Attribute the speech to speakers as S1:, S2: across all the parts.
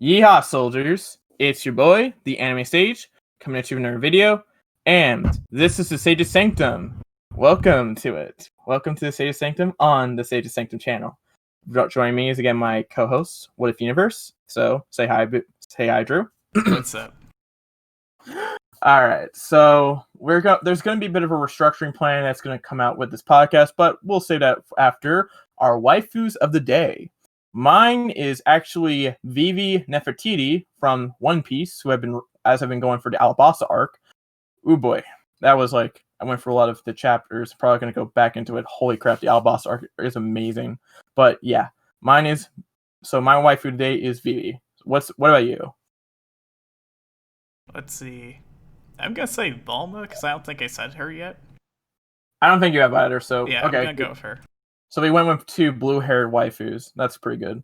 S1: Yeehaw, soldiers! It's your boy, the Anime Sage, coming at you with another video, and this is the Sage's Sanctum. Welcome to it. Welcome to the Sage's Sanctum on the Sage's Sanctum channel. Joining me is again my co-host, What If Universe. So say hi, Drew.
S2: What's up?
S1: All right, so there's going to be a bit of a restructuring plan that's going to come out with this podcast, but we'll save that after our waifus of the day. Mine is actually Vivi Nefertiti from One Piece, who I've been going for the Alabasta arc. Ooh boy, that was I went for a lot of the chapters. Probably going to go back into it. Holy crap, the Alabasta arc is amazing. But yeah, my waifu today is Vivi. What about you?
S2: Let's see. I'm gonna say Bulma because I don't think I said her yet.
S1: I don't think you have either. So
S2: yeah,
S1: okay,
S2: I'm gonna go with her.
S1: So we went with two blue-haired waifus. That's pretty good.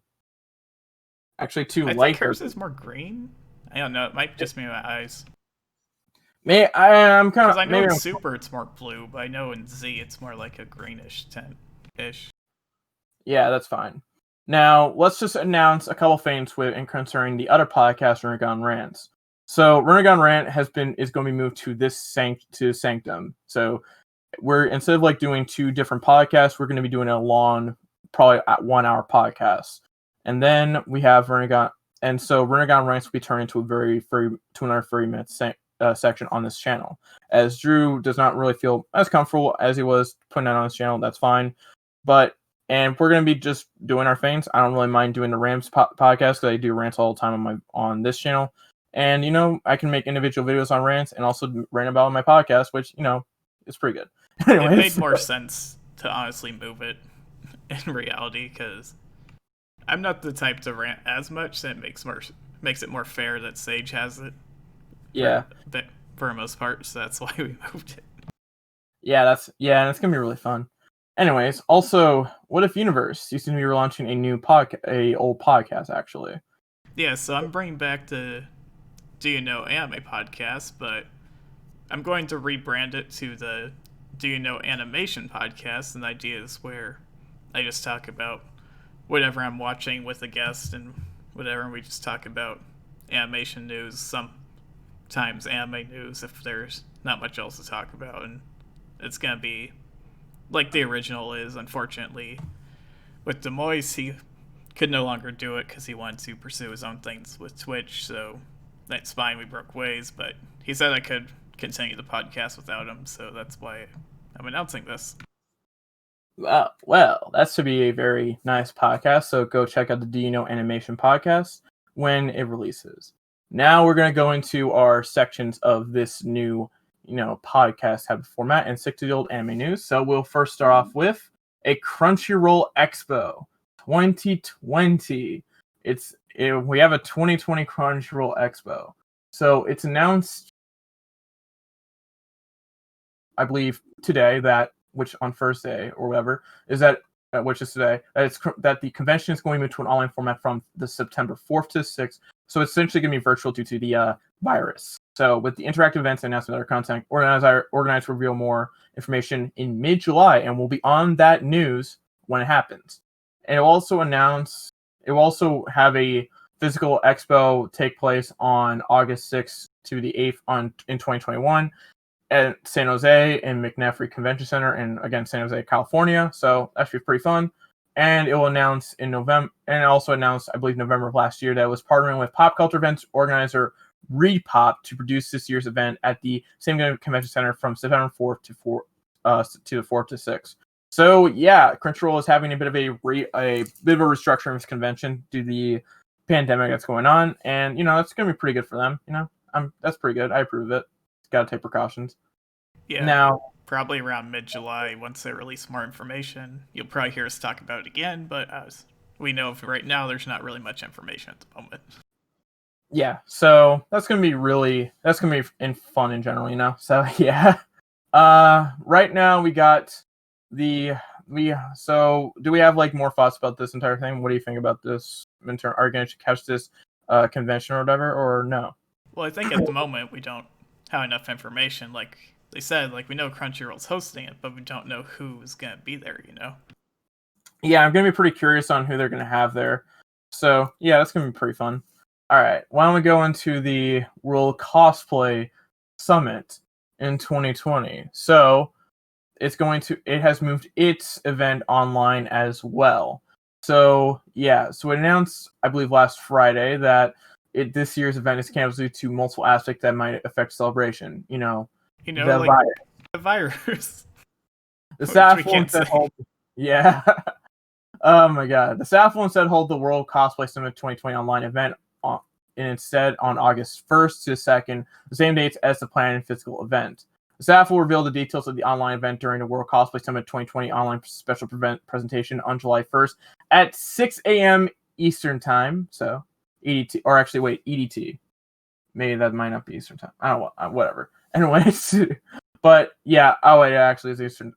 S1: Actually, two
S2: I
S1: light.
S2: think hers is more green. I don't know. It might just be my eyes.
S1: I'm kind of.
S2: Because I know in Super it's more blue, but I know in Z it's more like a greenish tint-ish.
S1: Yeah, that's fine. Now let's just announce a couple things concerning the other podcast, Renegon Rants. So Renegon Rant is going to be moved to this Sanctum. So we're instead of doing two different podcasts, we're going to be doing a long, probably at 1 hour podcast. And then we have Renegon, and so Renegon Rants will be turned into a 230-minute section on this channel. As Drew does not really feel as comfortable as he was putting that on his channel, that's fine. And we're going to be just doing our things. I don't really mind doing the Rams podcast because I do rants all the time on this channel. And, I can make individual videos on rants and also rant about my podcast, which, is pretty good.
S2: Anyways, it made more sense to honestly move it in reality because I'm not the type to rant as much, so it makes it more fair that Sage has it.
S1: Yeah.
S2: For the most part, so that's why we moved it.
S1: Yeah, and it's going to be really fun. Anyways, also, What If Universe? You seem to be relaunching a old podcast, actually.
S2: Yeah, so I'm bringing back the Do You Know Anime podcast, but I'm going to rebrand it to the Do You Know Animation podcast, and the idea is where I just talk about whatever I'm watching with a guest and whatever, and we just talk about animation news, sometimes anime news if there's not much else to talk about, and it's going to be like the original is. Unfortunately, with Demois, he could no longer do it because he wanted to pursue his own things with Twitch, so that's fine, we broke ways, but he said I could continue the podcast without him, so that's why I'm announcing this.
S1: Well, that's to be a very nice podcast, so go check out the Do You Know Animation podcast when it releases. Now we're going to go into our sections of this new podcast type of format and stick to the old anime news. So we'll first start off with a Crunchyroll Expo 2020. We have a 2020 Crunchyroll Expo. So it's announced, I believe, today which on Thursday or whatever is that, which is today, that the convention is going to move to an online format from the September 4th to 6th. So it's essentially going to be virtual due to the virus. So with the interactive events and announcement of other content, organizers reveal more information in mid-July, and we'll be on that news when it happens. And it will also have a physical expo take place on August 6th to the 8th in 2021 at San Jose and McNeffrey Convention Center, and again San Jose, California. So that should be pretty fun. And it will announce in November, and it also announced, I believe, November of last year, that it was partnering with pop culture events organizer Repop to produce this year's event at the same convention center from September 4th to the 4th to 6th. So yeah, Crunchyroll is having a bit of a restructuring of this convention due to the pandemic that's going on, and that's going to be pretty good for them. That's pretty good. I approve of it. It's got to take precautions.
S2: Yeah. Now, probably around mid-July, once they release more information, you'll probably hear us talk about it again. But as we know, right now, there's not really much information at the moment.
S1: Yeah, so that's gonna be fun in general, So yeah, right now we got So do we have more thoughts about this entire thing? What do you think about this? Are you going to catch this convention or whatever, or no?
S2: Well, I think at the moment we don't have enough information. Like they said, we know Crunchyroll's hosting it, but we don't know who's gonna be there.
S1: Yeah, I'm gonna be pretty curious on who they're gonna have there. So yeah, that's gonna be pretty fun. All right. Why don't we go into the World Cosplay Summit in 2020? So it has moved its event online as well. So yeah, so it announced, I believe, last Friday that this year's event is canceled due to multiple aspects that might affect celebration. The
S2: Like
S1: virus.
S2: the virus.
S1: The
S2: Which we
S1: staff will
S2: can't say.
S1: instead hold. Yeah. Oh my god. The staff will instead hold the World Cosplay Summit 2020 online event instead on August 1st to 2nd, the same dates as the planned physical event. The staff will reveal the details of the online event during the World Cosplay Summit 2020 online special presentation on July 1st at 6 a.m. Eastern Time. So EDT, or actually, wait, EDT. Maybe that might not be Eastern Time. I don't know. Whatever. Anyways, but yeah. Oh, it actually is Eastern.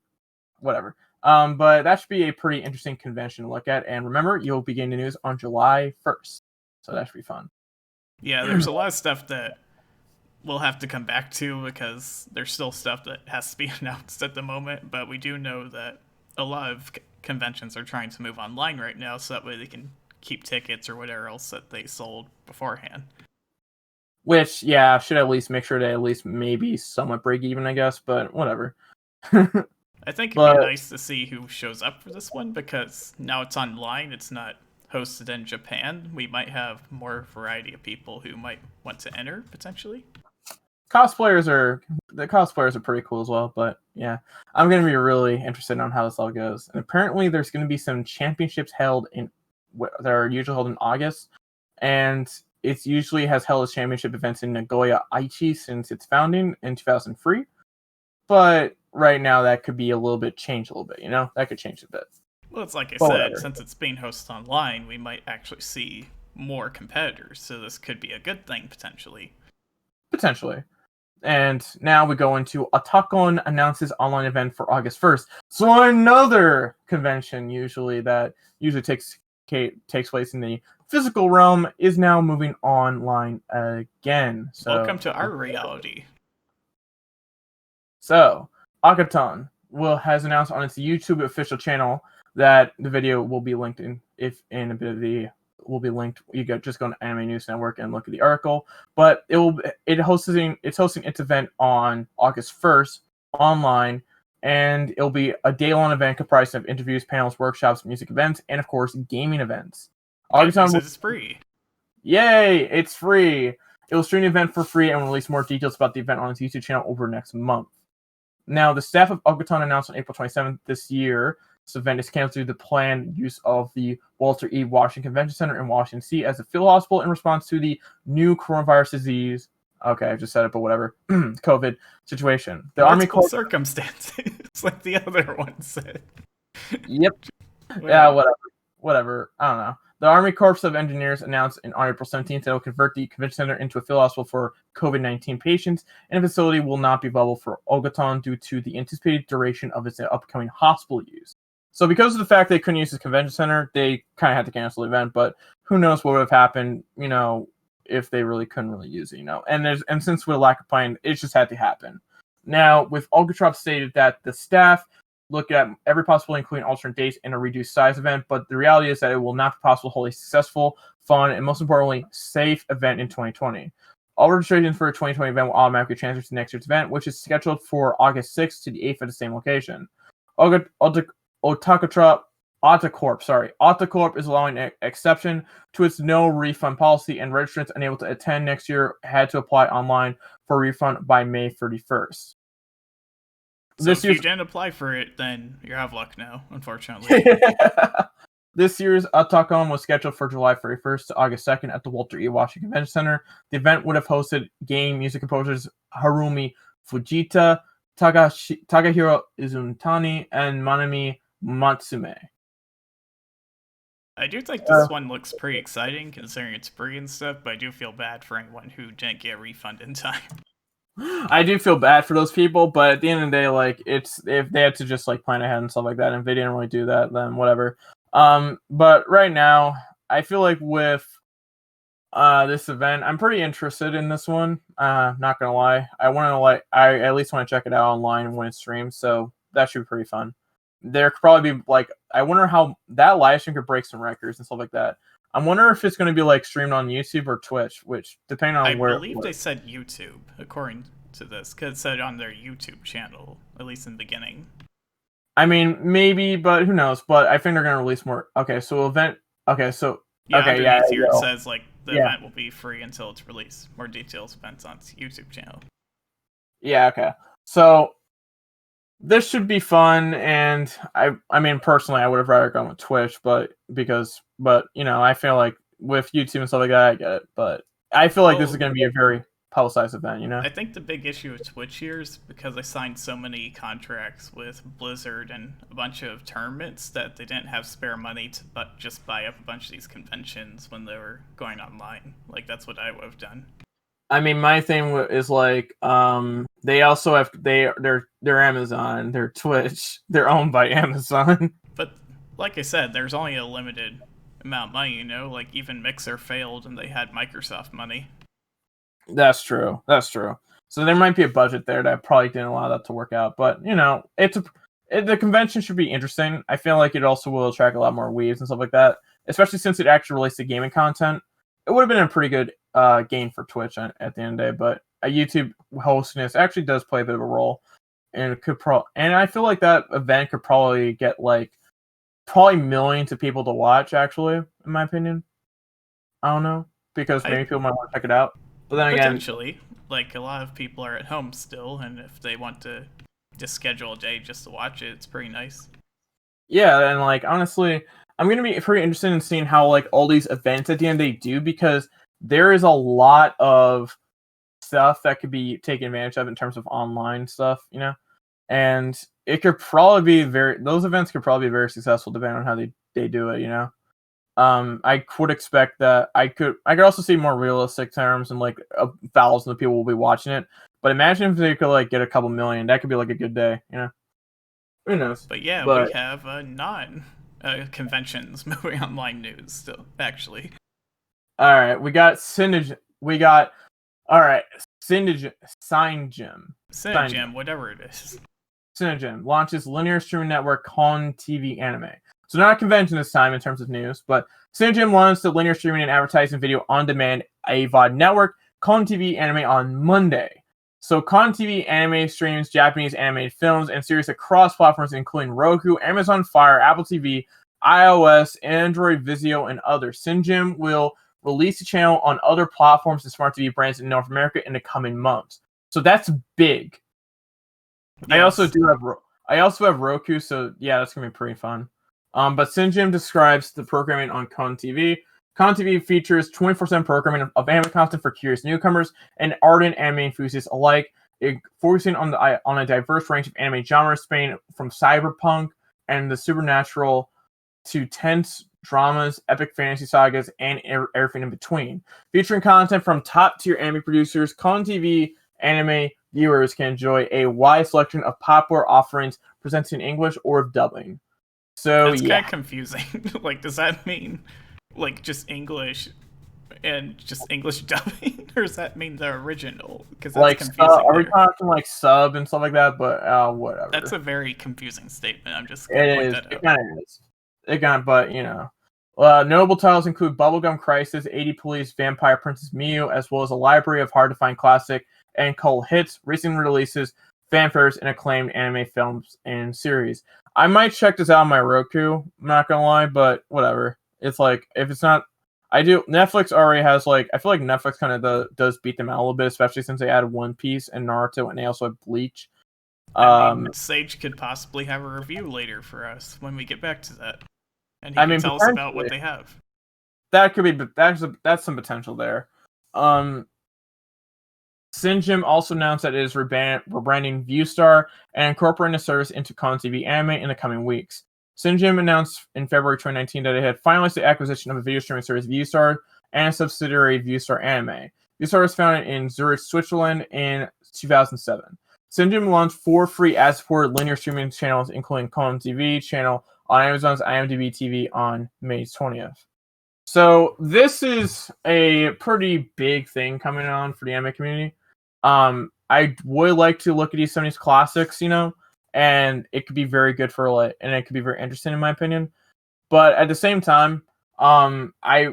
S1: Whatever. But that should be a pretty interesting convention to look at. And remember, you'll be getting the news on July 1st. So that should be fun.
S2: Yeah, there's a lot of stuff that we'll have to come back to because there's still stuff that has to be announced at the moment. But we do know that a lot of conventions are trying to move online right now so that way they can keep tickets or whatever else that they sold beforehand.
S1: Which, yeah, should at least make sure to at least maybe somewhat break even, I guess, but whatever.
S2: I think it'd be nice to see who shows up for this one because now it's online, it's not hosted in Japan. We might have more variety of people who might want to enter, potentially.
S1: Cosplayers are pretty cool as well, but yeah. I'm going to be really interested in how this all goes. And apparently there's going to be some championships held that are usually held in August, and it usually has held its championship events in Nagoya Aichi since its founding in 2003. But right now that could be changed a little bit, That could change a bit.
S2: Well, it's like I said, since it's being hosted online, we might actually see more competitors, so this could be a good thing, potentially.
S1: Potentially. And now we go into Otakon announces online event for August 1st. So another convention that usually takes place in the physical realm is now moving online again. So
S2: welcome to our reality.
S1: So, Akaton has announced on its YouTube official channel that the video will be linked will be linked. You just go to Anime News Network and look at the article. But it's hosting its event on August 1st online, and it'll be a day-long event comprised of interviews, panels, workshops, music events, and of course gaming events.
S2: Akaton is free.
S1: Yay! It's free. It will stream the event for free and release more details about the event on its YouTube channel over next month. Now, the staff of Okaton announced on April 27th this year this event is canceled due to the planned use of the Walter E. Washington Convention Center in Washington, D.C. as a field hospital in response to the new coronavirus disease. Okay, I just said it, but whatever. COVID situation.
S2: The Army Corps circumstances, like the other one said.
S1: Yep. Yeah, whatever. I don't know. The Army Corps of Engineers announced on April 17th that it will convert the convention center into a field hospital for COVID-19 patients, and the facility will not be available for Ogaton due to the anticipated duration of its upcoming hospital use. So because of the fact they couldn't use the convention center, they kind of had to cancel the event, but who knows what would have happened, if they really couldn't really use it, And since with a lack of plan, it just had to happen. Now, with Olgatrop stated that the staff look at every possibility, including alternate dates and a reduced size event, but the reality is that it will not be possible to hold a successful, fun, and most importantly, safe event in 2020. All registrations for a 2020 event will automatically transfer to next year's event, which is scheduled for August 6th to the 8th at the same location. Otacorp is allowing an exception to its no refund policy, and registrants unable to attend next year had to apply online for a refund by May 31st.
S2: So if you didn't apply for it, then you're out of luck now, unfortunately.
S1: This year's Otakon was scheduled for July 31st to August 2nd at the Walter E. Washington Convention Center. The event would have hosted game music composers Harumi Fujita, Takahiro Izutani, and Manami Matsume.
S2: I do think this one looks pretty exciting considering it's free and stuff, but I do feel bad for anyone who didn't get a refund in time.
S1: I do feel bad for those people, but at the end of the day, it's if they had to just plan ahead and stuff like that, and if they didn't really do that, then whatever. But right now, I feel like with this event, I'm pretty interested in this one. Not gonna lie, I at least want to check it out online when it streams, so that should be pretty fun. There could probably be I wonder how that live stream could break some records and stuff like that. I wonder if it's going to be like streamed on YouTube or Twitch, which depending on
S2: I
S1: where.
S2: believe they said YouTube, according to this, because it said on their YouTube channel, at least in the beginning.
S1: I mean, maybe, but who knows? But I think they're going to release more. Okay, so event. Okay, so
S2: Yeah,
S1: okay,
S2: underneath
S1: yeah,
S2: here it says like the
S1: Yeah.
S2: event will be free until it's released. More details events on its YouTube channel.
S1: yeah, okay. So this should be fun, and I mean, personally, I would have rather gone with Twitch, but I feel like with YouTube and stuff like that, I get it. But I feel like this is going to be a very publicized event,
S2: I think the big issue with Twitch here is because they signed so many contracts with Blizzard and a bunch of tournaments that they didn't have spare money to just buy up a bunch of these conventions when they were going online. Like, that's what I would have done.
S1: I mean, my thing is like, they also have they're Amazon, they're Twitch, they're owned by Amazon.
S2: But like I said, there's only a limited amount of money, Like, even Mixer failed and they had Microsoft money.
S1: That's true. So there might be a budget there that probably didn't allow that to work out. But the convention should be interesting. I feel like it also will attract a lot more weebs and stuff like that, especially since it actually released the gaming content. It would have been a pretty good gain for Twitch at the end of the day. But a YouTube hosting this actually does play a bit of a role, and it could and I feel like that event could probably get probably millions of people to watch. Actually, in my opinion, I don't know, because maybe people might want to check it out. But then again,
S2: potentially, like, a lot of people are at home still, and if they want to just schedule a day just to watch it, it's pretty nice.
S1: Yeah, and honestly, I'm gonna be pretty interested in seeing how all these events at the end they do, because there is a lot of stuff that could be taken advantage of in terms of online stuff, and it could probably be those events could probably be very successful depending on how they do it, I would expect that I could also see more realistic terms and 1,000 people will be watching it. But imagine if they could get a couple million. That could be a good day, Who knows?
S2: But yeah, we have non conventions moving online news still, actually.
S1: All right, we got Synergy. Synergy,
S2: whatever it is.
S1: Synergy launches linear streaming network Con TV Anime. So not a convention this time in terms of news, but Sanctum launched the linear streaming and advertising video on demand AVOD network Con TV Anime on Monday. So Con TV Anime streams Japanese animated films and series across platforms including Roku, Amazon Fire, Apple TV, iOS, Android, Vizio, and others. Sanctum will release the channel on other platforms and smart TV brands in North America in the coming months. So that's big. Yes. I also have Roku, so yeah, that's gonna be pretty fun. But Sanctum describes the programming on Con TV. Con TV features 24/7 programming of anime content for curious newcomers and ardent anime enthusiasts alike, focusing on a diverse range of anime genres, spanning from cyberpunk and the supernatural to tense dramas, epic fantasy sagas, and everything in between. Featuring content from top-tier anime producers, Con TV anime viewers can enjoy a wide selection of popular offerings presented in English or dubbing. So
S2: that's kind of confusing. Does that mean just English and just English dubbing, or does that mean the original? Because that's confusing.
S1: Are we talking sub and stuff like that? But whatever.
S2: That's a very confusing statement. I'm just gonna point that out.
S1: It kind of is. Notable titles include Bubblegum Crisis, 80 Police, Vampire Princess Miyu, as well as a library of hard-to-find classic and cult hits, recent releases, fanfares, and acclaimed anime films and series. I might check this out on my Roku, I'm not gonna lie, but whatever. It's if it's not, Netflix already has I feel like Netflix kind of does beat them out a little bit, especially since they added One Piece and Naruto, and they also have Bleach.
S2: Sage could possibly have a review later for us when we get back to that, and he can tell us about what they have.
S1: That could be, that's some potential there. Sanctum also announced that it is rebranding Viewstar and incorporating the service into Con TV Anime in the coming weeks. Sanctum announced in February 2019 that it had finalized the acquisition of a video streaming service Viewstar and a subsidiary Viewstar Anime. Viewstar was founded in Zurich, Switzerland in 2007. Sanctum launched 4 free ad-supported linear streaming channels, including Con TV channel on Amazon's IMDb TV on May 20th. So this is a pretty big thing coming on for the anime community. I would like to look at some of these classics, and it could be very good and it could be very interesting in my opinion. But at the same time, I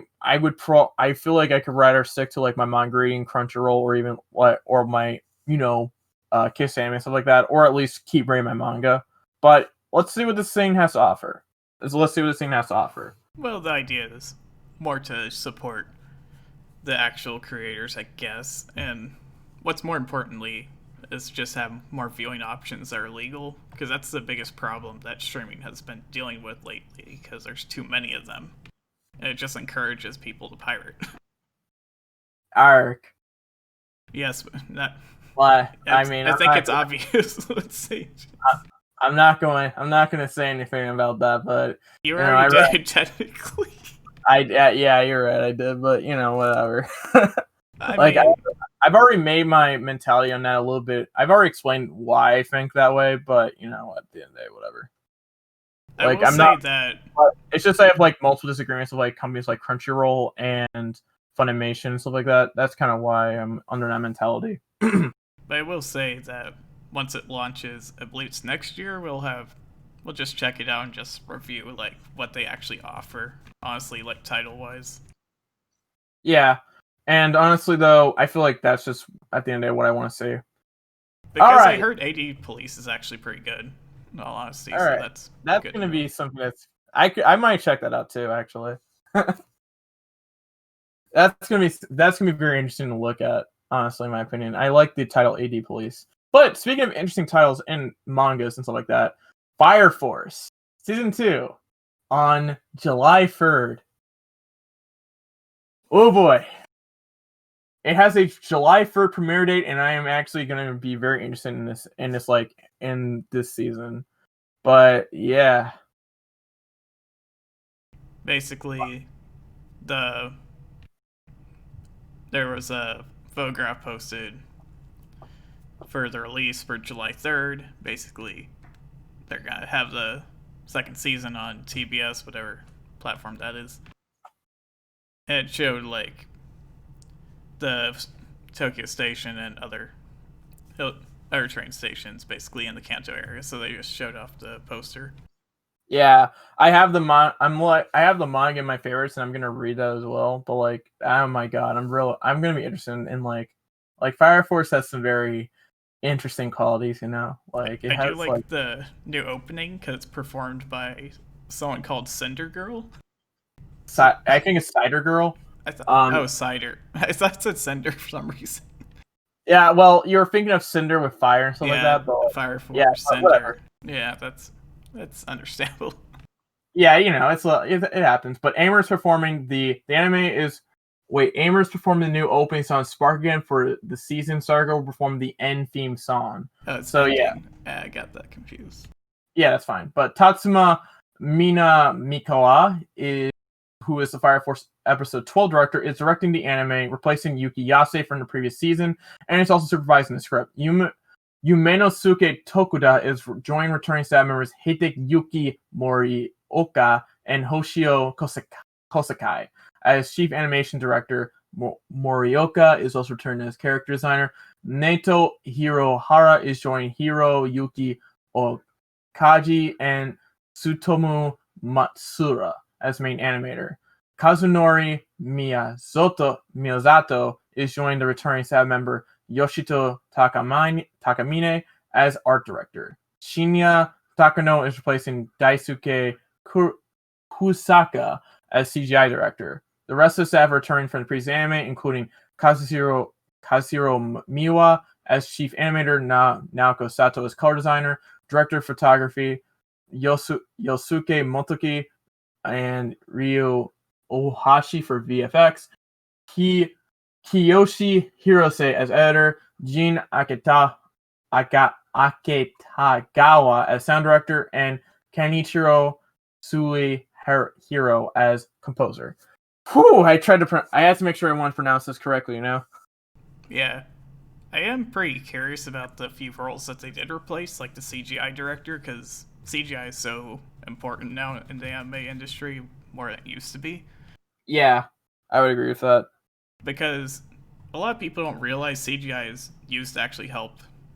S1: feel like I could rather stick to like my manga reading, Crunchyroll, or even what, or my Kiss Anime, stuff like that, or at least keep reading my manga. But let's see what this thing has to offer. Let's see what this thing has to offer.
S2: Well, the idea is more to support the actual creators, I guess, and what's more importantly is just have more viewing options that are legal, because that's the biggest problem that streaming has been dealing with lately, because there's too many of them, and it just encourages people to pirate.
S1: Arc.
S2: Yes, that.
S1: Why?
S2: I think it's obvious. Let's see.
S1: I'm not going to say anything about that, but
S2: you already did technically.
S1: Yeah, you're right. I did, but whatever.
S2: I've
S1: already made my mentality on that a little bit. I've already explained why I think that way, but at the end of the day, whatever. It's just I have like multiple disagreements with like companies like Crunchyroll and Funimation and stuff like that. That's kind of why I'm under that mentality.
S2: But I will say that once it launches, I believe it's next year, we'll just check it out and just review like what they actually offer. Honestly, like title wise.
S1: Yeah, and honestly though, I feel like that's just at the end of the day what I want to see.
S2: Because I heard AD Police is actually pretty good. In all honesty,
S1: all
S2: so
S1: right. That's gonna be something that's I might check that out too. Actually, that's gonna be very interesting to look at. Honestly, in my opinion, I like the title AD Police. But speaking of interesting titles and mangas and stuff like that, Fire Force Season 2 on July 3rd. Oh boy. It has a July 3rd premiere date, and I am actually going to be very interested in this season. But yeah.
S2: Basically, there was a photograph posted for the release for July 3rd. Basically, they're going to have the second season on TBS, whatever platform that is. And it showed, like, the Tokyo Station and other train stations, basically, in the Kanto area. So they just showed off the poster.
S1: Yeah, I have the I have the manga in my favorites, and I'm gonna read that as well. But like, oh my god, I'm gonna be interested in like Fire Force has some very interesting qualities, Like it
S2: I
S1: has
S2: do like the new opening because it's performed by someone called Cinder Girl.
S1: I think it's Cider Girl.
S2: Cider. I thought it said Cinder for some reason.
S1: Yeah, well, you were thinking of Cinder with fire and stuff like that. But
S2: Fire Force, Cinder. Yeah, that's understandable.
S1: Yeah, it happens. But Amor's performing Amor's performing the new opening song Spark Again for the season. Sargo will perform the end theme song.
S2: Yeah, I got that confused.
S1: Yeah, that's fine. But Tatsuma Mikawa who is the Fire Force episode 12 director, is directing the anime, replacing Yuki Yase from the previous season, and is also supervising the script. Umenosuke Tokuda is joining returning staff members Hideyuki Morioka and Hoshio Kosakai. As chief animation director, Morioka is also returning as character designer. Nato Hirohara is joining Hiroyuki Okaji and Tsutomu Matsura as main animator. Kazunori Miyazato is joining the returning staff member Yoshito Takamine as art director. Shinya Takano is replacing Daisuke Kusaka as CGI director. The rest of the staff are returning from the previous anime, including Kazuhiro Miwa as chief animator, Naoko Sato as color designer, director of photography, Yosuke Motoki and Ryo Ohashi for VFX, Kiyoshi Hirose as editor, Jin Aketagawa as sound director, and Kenichiro Suehiro as composer. Whew, I had to make sure everyone pronounced this correctly,
S2: Yeah. I am pretty curious about the few roles that they did replace, like the CGI director, because CGI is so important now in the anime industry more than it used to be.
S1: Yeah, I would agree with that.
S2: Because a lot of people don't realize CGI is used to actually help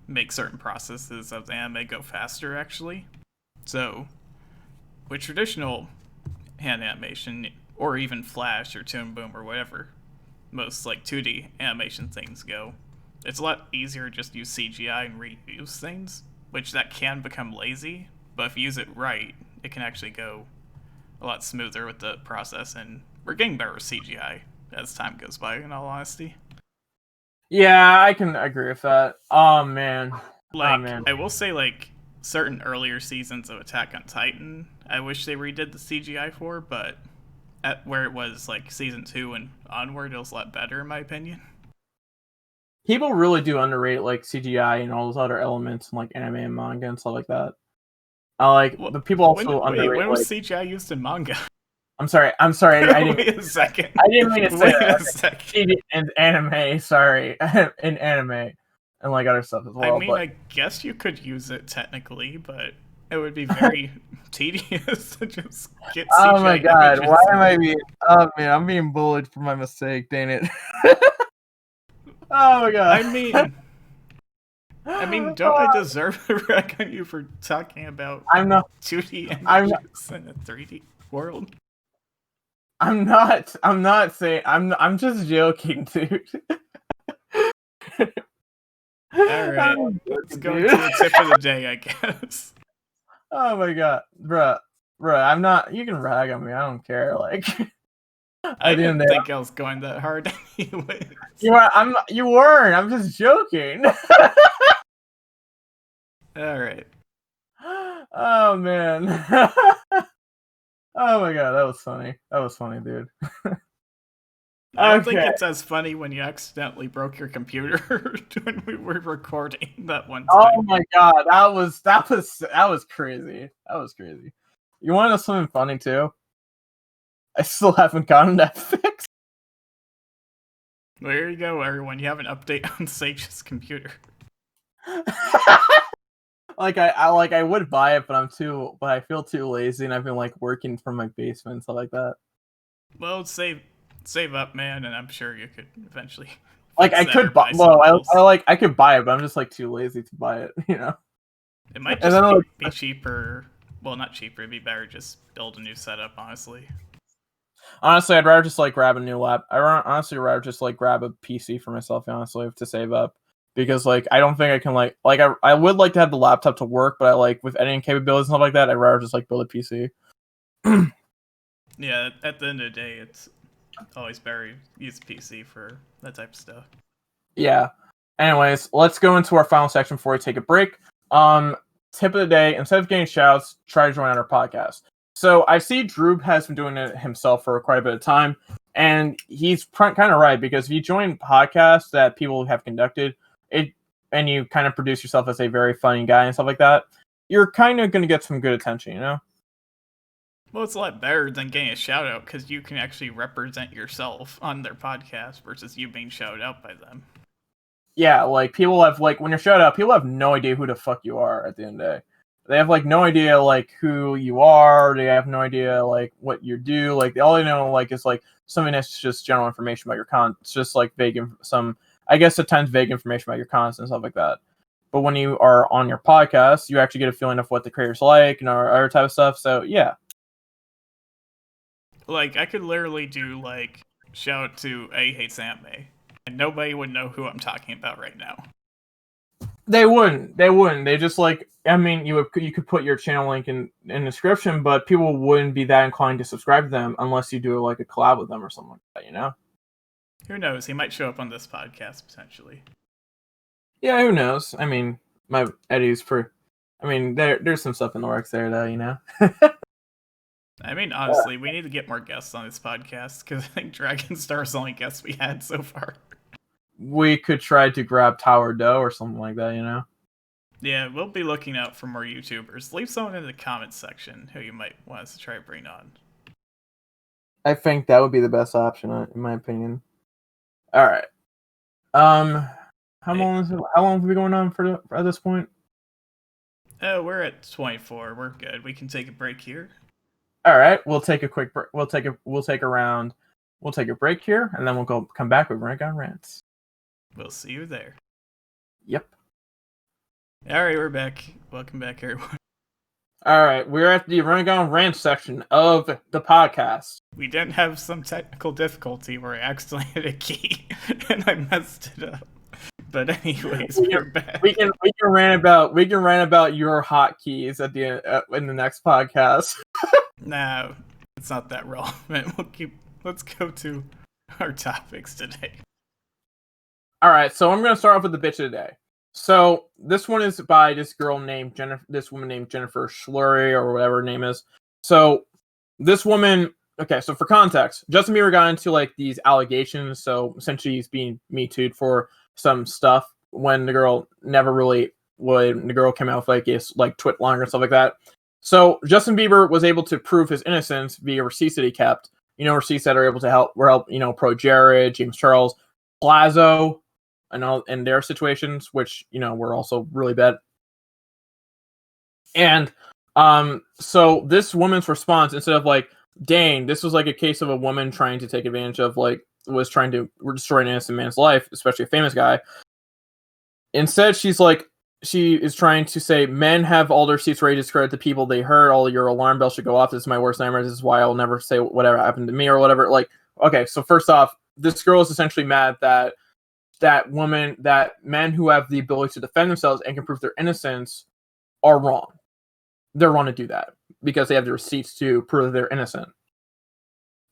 S2: make certain processes of the anime go faster, actually. So, with traditional hand animation, or even Flash or Toon Boom or whatever most like 2D animation things go, it's a lot easier to just use CGI and reuse things, which that can become lazy, but if you use it right, it can actually go a lot smoother with the process, and we're getting better with CGI as time goes by, in all honesty.
S1: Yeah, I can agree with that. Oh man.
S2: Like,
S1: oh man.
S2: I will say, like, certain earlier seasons of Attack on Titan, I wish they redid the CGI for, but at where it was, like, season 2 and onward, it was a lot better, in my opinion.
S1: People really do underrate like CGI and all those other elements in like anime and manga and stuff like that.
S2: Well,
S1: But people also underrate
S2: when was
S1: like.
S2: CGI used in manga?
S1: I'm sorry. I didn't.
S2: Wait a second.
S1: I didn't mean to say
S2: Wait
S1: that.
S2: a second.
S1: CGI in anime, sorry, in anime and like other stuff as well.
S2: I mean,
S1: But
S2: I guess you could use it technically, but it would be very tedious to just get CGI
S3: Oh my god,
S2: images.
S3: why am I being... Oh man, I'm being bullied for my mistake, dang it.
S1: oh my god.
S2: I mean, don't I deserve a rag on you for talking about
S1: I'm not.
S2: 2D
S1: I'm
S2: images in a 3D world?
S1: I'm not saying. I'm just joking, dude.
S2: Alright, let's go into the tip of the day, I guess.
S1: Oh my god, bruh, I'm not. You can rag on me. I don't care. Like,
S2: I didn't think I was going that hard anyway.
S1: you are. You weren't. I'm just joking.
S2: Alright.
S1: Oh man. Oh my god, that was funny. That was funny, dude.
S2: I don't think it's as funny when you accidentally broke your computer when we were recording that one time.
S1: Oh my god, that was crazy. That was crazy. You want to know something funny too? I still haven't gotten that fixed.
S2: Well, here you go, everyone. You have an update on Sage's computer.
S1: I would buy it, but I feel too lazy, and I've been like working from my basement and stuff like that.
S2: Well, save up, man, and I'm sure you could eventually.
S1: Like I could buy. Well, I could buy it, but I'm just like too lazy to buy it. You know.
S2: It might just be cheaper. Well, not cheaper. It'd be better just build a new setup. Honestly,
S1: I'd rather just like grab a new lap. Honestly rather just like grab a PC for myself. Honestly, to save up. Because like I don't think I can I would like to have the laptop to work, but I like with editing capabilities and stuff like that, I'd rather just like build a PC.
S2: Yeah, at the end of the day, it's always better to use a PC for that type of stuff.
S1: Yeah. Anyways, let's go into our final section before we take a break. Tip of the day: instead of getting shouts, try to join our podcast. So I see Drew has been doing it himself for quite a bit of time, and he's kind of right, because if you join podcasts that people have conducted, and you kind of produce yourself as a very funny guy and stuff like that, you're kind of going to get some good attention, you know?
S2: Well, it's a lot better than getting a shout out, because you can actually represent yourself on their podcast versus you being shouted out by them.
S1: Yeah, like people have when you're shouted out, people have no idea who the fuck you are at the end of the day. They have like no idea like who you are. They have no idea like what you do. Like all they know like is like something that's just general information about your content. It's just like vague I guess at times vague information about your content and stuff like that. But when you are on your podcast, you actually get a feeling of what the creator's like and other type of stuff. So yeah.
S2: Like I could literally do like shout out to A Hates Anime, and nobody would know who I'm talking about right now.
S1: They wouldn't. They just like, I mean, you could put your channel link in the description, but people wouldn't be that inclined to subscribe to them unless you do like a collab with them or something like that, you know?
S2: Who knows? He might show up on this podcast potentially.
S1: Yeah, who knows? I mean, Eddie's there's some stuff in the works there, though, you know?
S2: I mean, honestly, we need to get more guests on this podcast, because I think Dragon Star's the only guest we had so far.
S1: We could try to grab Tower Doe or something like that, you know?
S2: Yeah, we'll be looking out for more YouTubers. Leave someone in the comments section who you might want us to try to bring on.
S1: I think that would be the best option, in my opinion. All right. How long have we going on for at this point?
S2: Oh, we're at 24. We're good. We can take a break here.
S1: All right, we'll take a quick break. We'll take a break here, and then we'll come back with Rank on Rants.
S2: We'll see you there.
S1: Yep.
S2: All right, we're back. Welcome back, everyone.
S1: All right, we're at the Running Ranch section of the podcast.
S2: We didn't have some technical difficulty where I accidentally hit a key and I messed it up. But anyways, we're back.
S1: We can rant about your hotkeys at the end, in the next podcast.
S2: No, it's not that relevant. Let's go to our topics today.
S1: All right, so I'm gonna start off with the bitch of the day. So this one is by this woman named Jennifer Schlurry or whatever her name is. So this woman, okay, so for context, Justin Bieber got into like these allegations. So essentially he's being Me Too'd for some stuff when the girl came out with like his like twit line or stuff like that. So Justin Bieber was able to prove his innocence via receipts that he kept. Receipts that are able to help Pro Jared, James Charles, Plazo, and all in their situations, which were also really bad. And so this woman's response, instead of like, dang, this was like a case of a woman trying to take advantage of was trying to destroy an innocent man's life, especially a famous guy. Instead, she is trying to say men have all their seats ready to discredit the people they hurt. All your alarm bells should go off. This is my worst nightmare. This is why I'll never say whatever happened to me or whatever. Like, okay, so first off, this girl is essentially mad that men who have the ability to defend themselves and can prove their innocence are wrong. They're wrong to do that because they have the receipts to prove they're innocent.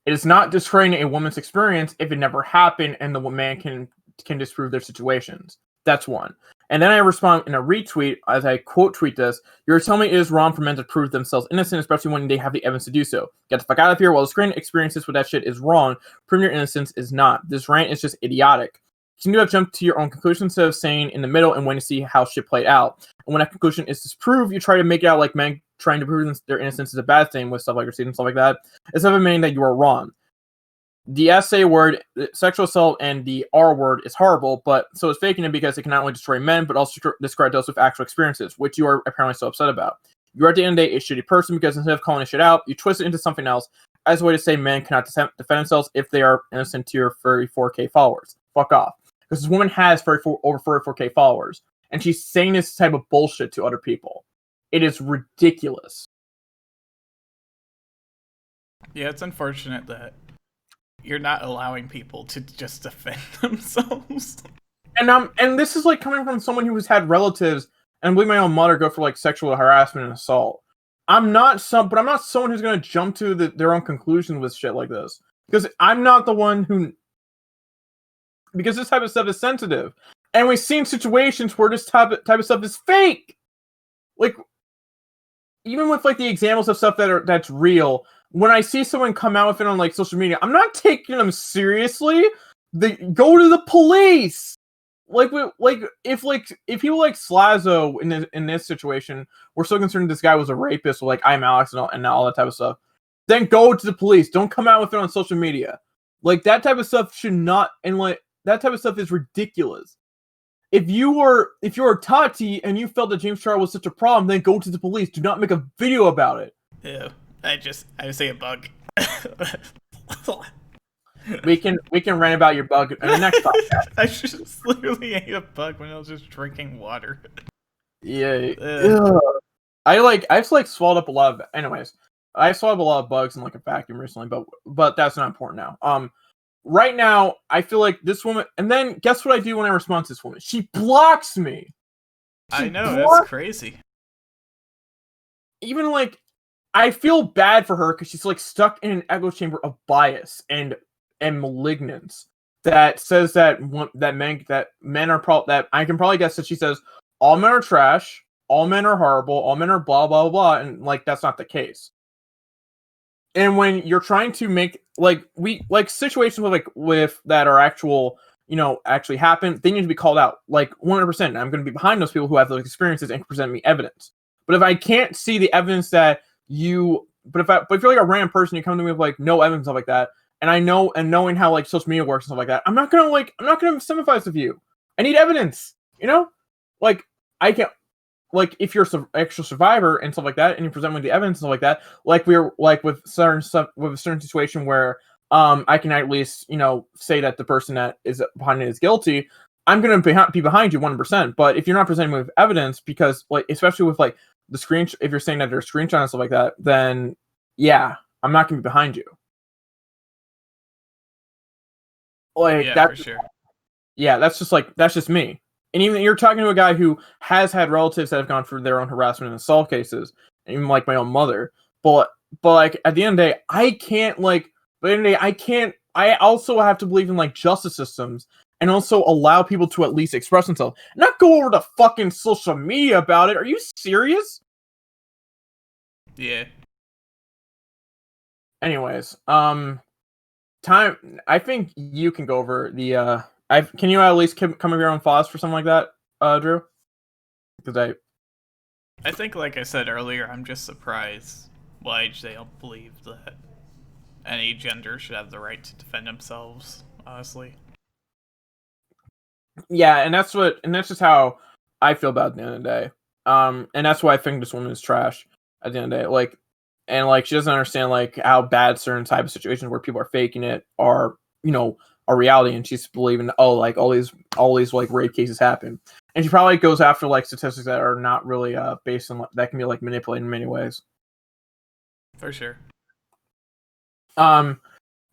S1: It is not destroying a woman's experience if it never happened and the man can disprove their situations. That's one. And then I respond in a retweet as I quote tweet this: "You're telling me it is wrong for men to prove themselves innocent, especially when they have the evidence to do so. Get the fuck out of here. While the screen experiences with that shit is wrong, proving your innocence is not. This rant is just idiotic. You have jumped to your own conclusion instead of saying in the middle and waiting to see how shit played out. And when that conclusion is disproved, you try to make it out like men trying to prove their innocence is a bad thing with stuff like receipts and stuff like that, instead of admitting that you are wrong. The SA word, sexual assault, and the R word is horrible, but so is faking it because it can not only destroy men, but also discredit those with actual experiences, which you are apparently so upset about. You are at the end of the day a shitty person because instead of calling a shit out, you twist it into something else as a way to say men cannot defend themselves if they are innocent to your 34K followers. Fuck off. Because this woman has over 44K followers, and she's saying this type of bullshit to other people. It is ridiculous.
S2: Yeah, it's unfortunate that you're not allowing people to just defend themselves.
S1: And this is like coming from someone who has had relatives, and I believe my own mother, go for like sexual harassment and assault. I'm not someone who's going to jump to their own conclusions with shit like this. Because I'm not the one who... Because this type of stuff is sensitive. And we've seen situations where this type of stuff is fake. Like, even with like the examples of stuff that's real, when I see someone come out with it on like social media, I'm not taking them seriously. They go to the police. If people like Slazo in this situation were so concerned this guy was a rapist, or like I'm Alex and all that type of stuff, then go to the police. Don't come out with it on social media. Like, that type of stuff should not, and like that type of stuff is ridiculous. If you're Tati and you felt that James Charles was such a problem, then go to the police. Do not make a video about it.
S2: Yeah, I say a bug.
S1: We can rant about your bug in the next podcast.
S2: I just literally ate a bug when I was just drinking water.
S1: Yeah. I've swallowed up a lot of. Anyways, I swallowed up a lot of bugs in like a vacuum recently, but that's not important now. Right now, I feel like this woman, and then guess what I do when I respond to this woman? She blocks me.
S2: I know, that's crazy.
S1: Even like, I feel bad for her because she's like stuck in an echo chamber of bias and malignance that says that men are that I can probably guess that she says all men are trash, all men are horrible, all men are blah blah blah, and like that's not the case. And when you're trying to make situations with that are actually happen, they need to be called out 100%. I'm going to be behind those people who have those experiences and can present me evidence. But if I can't see the evidence but if you're like a random person, you come to me with no evidence, stuff like that, and knowing how social media works and stuff like that, I'm not gonna sympathize with you. I need evidence, I can't. If you're an extra survivor and stuff like that, and you present me the evidence and stuff like that, we're with certain stuff, with a certain situation where I can at least say that the person that is behind it is guilty, I'm gonna be behind you 100%. But if you're not presenting me with evidence, because especially with the screen. If you're saying that they're screenshot and stuff like that, then yeah, I'm not gonna be behind you. Like
S2: Yeah,
S1: that.
S2: for sure.
S1: Yeah, that's just me. And even you're talking to a guy who has had relatives that have gone through their own harassment and assault cases, even like my own mother. But like at the end of the day, I can't like. But at the end of the day, I can't. I also have to believe in like justice systems and also allow people to at least express themselves, not go over to fucking social media about it. Are you serious?
S2: Yeah.
S1: Anyways, time. I think you can go over the. Can you at least come up with your own thoughts for something like that, Drew? Because
S2: I think, like I said earlier, I'm just surprised why they don't believe that any gender should have the right to defend themselves, honestly.
S1: yeah, and that's just how I feel about it at the end of the day. And that's why I think this woman is trash at the end of the day. Like, and like she doesn't understand like how bad certain type of situations where people are faking it are, a reality, and she's believing like all these like rape cases happen, and she probably goes after like statistics that are not really based on that can be like manipulated in many ways.
S2: For sure.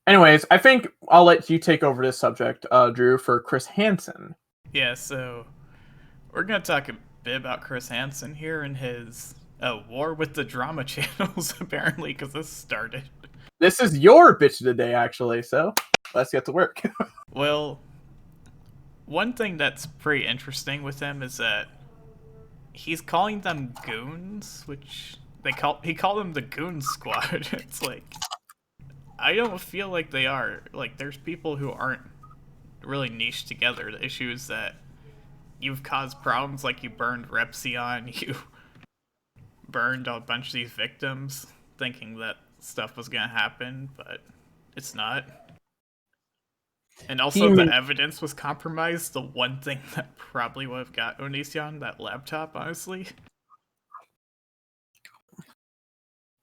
S1: Anyways, I think I'll let you take over this subject, Drew, for Chris Hansen.
S2: Yeah, so we're going to talk a bit about Chris Hansen here and his war with the drama channels, apparently, because this started.
S1: This is your bitch of the day, actually, so let's get to work.
S2: Well, one thing that's pretty interesting with him is that he's calling them goons, which he called them the Goon Squad. It's like, I don't feel like they are. Like, there's people who aren't really niche together. The issue is that you've caused problems, like you burned Repsion, you burned a bunch of these victims, thinking that stuff was gonna happen, but it's not. And also, the evidence was compromised. The one thing that probably would have got Onision, that laptop, honestly.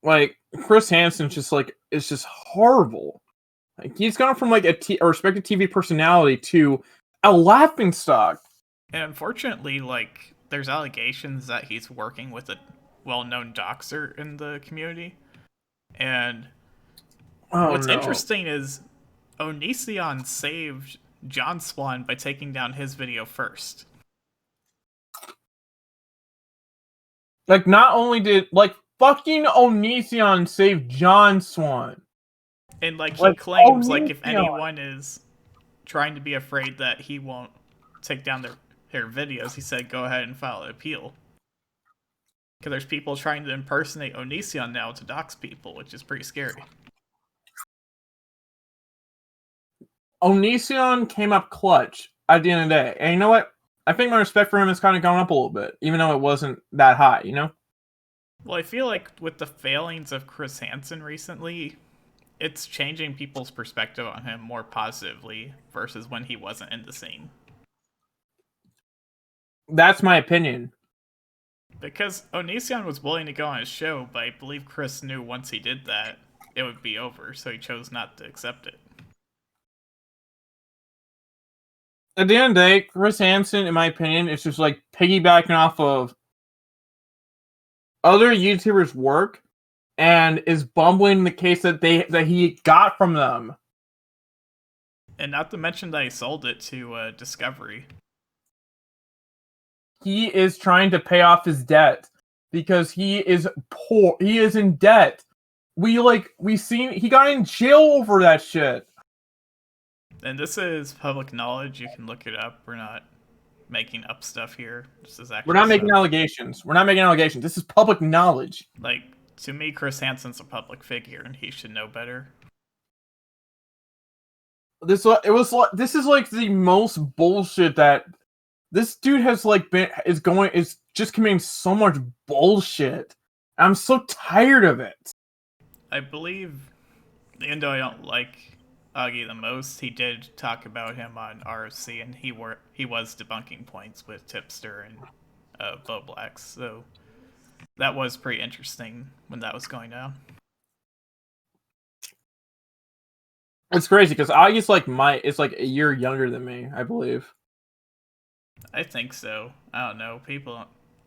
S1: Like, Chris Hansen is just horrible. Like, he's gone from like a respected TV personality to a laughingstock.
S2: And unfortunately, like, there's allegations that he's working with a well-known doxer in the community. And what's interesting is Onision saved John Swan by taking down his video first.
S1: Like, not only did like fucking Onision save John Swan,
S2: and like he claims,
S1: Onision,
S2: like, if anyone is trying to be afraid that he won't take down their videos, he said go ahead and file an appeal. Because there's people trying to impersonate Onision now to dox people, which is pretty scary.
S1: Onision came up clutch at the end of the day. And you know what? I think my respect for him has kind of gone up a little bit, even though it wasn't that high, you know?
S2: Well, I feel like with the failings of Chris Hansen recently, it's changing people's perspective on him more positively versus when he wasn't in the scene.
S1: That's my opinion.
S2: Because Onision was willing to go on his show, but I believe Chris knew once he did that, it would be over, so he chose not to accept it.
S1: At the end of the day, Chris Hansen, in my opinion, is just like piggybacking off of other YouTubers' work and is bumbling the case that he got from them.
S2: And not to mention that he sold it to Discovery.
S1: He is trying to pay off his debt because he is poor. He is in debt. He got in jail over that shit.
S2: And this is public knowledge. You can look it up. We're not making up stuff here. This is actually.
S1: We're not making allegations. This is public knowledge.
S2: Like, to me, Chris Hansen's a public figure, and he should know better.
S1: This is like the most bullshit that this dude has is just committing so much bullshit. I'm so tired of it.
S2: I believe, even though I don't like Augie the most, he did talk about him on RFC, and he was debunking points with Tipster and Bo Blacks, so that was pretty interesting when that was going down.
S1: It's crazy because Augie's it's like a year younger than me, I believe.
S2: I think so. I don't know. People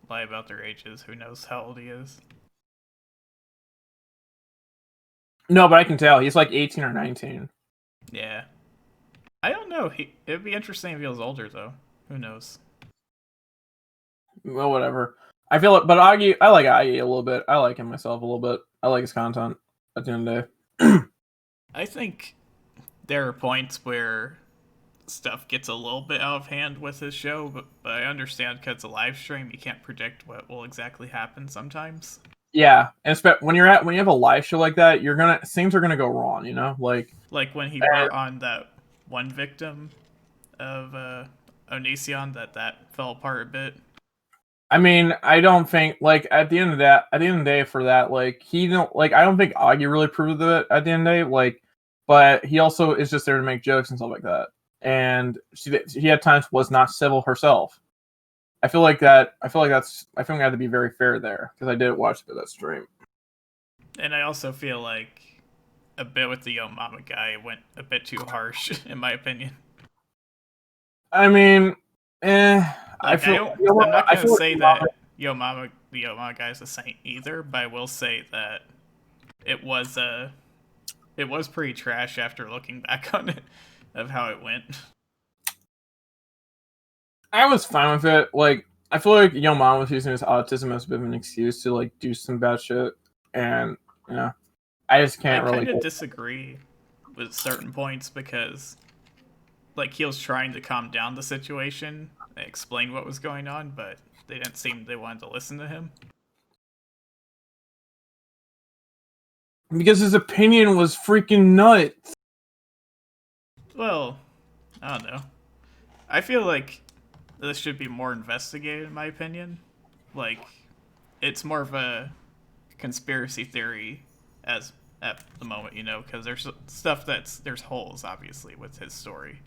S2: lie about their ages. Who knows how old he is?
S1: No, but I can tell. He's like 18 or 19.
S2: Yeah. I don't know. It'd be interesting if he was older, though. Who knows?
S1: Well, whatever. I feel like, but Augie, I like Augie a little bit. I like him myself a little bit. I like his content at the end of the day.
S2: I think there are points where stuff gets a little bit out of hand with his show, but I understand because it's a live stream, you can't predict what will exactly happen sometimes.
S1: Yeah, and when you have a live show like that, things are gonna go wrong, you know, like
S2: when he brought on that one victim of Onision, that fell apart a bit.
S1: I mean, I don't think at the end of the day for that, like I don't think Augie really proved it at the end of the day, like, but he also is just there to make jokes and stuff like that, and she at times was not civil herself. I feel like I have to be very fair there because I did watch that stream.
S2: And I also feel like a bit with the Yo Mama guy went a bit too harsh, in my opinion.
S1: I mean,
S2: I'm not gonna say that the Yo Mama guy is a saint either, but I will say that it was pretty trash after looking back on it, of how it went.
S1: I was fine with it. Like, I feel like Yo Mama was using his autism as a bit of an excuse to like do some bad shit, and I just can't really. I
S2: kind of disagree with certain points because, like, he was trying to calm down the situation and explain what was going on, but they didn't seem they wanted to listen to him.
S1: Because his opinion was freaking nuts.
S2: Well, I don't know. I feel like this should be more investigated, in my opinion. Like, it's more of a conspiracy theory at the moment, because there's stuff there's holes, obviously, with his story.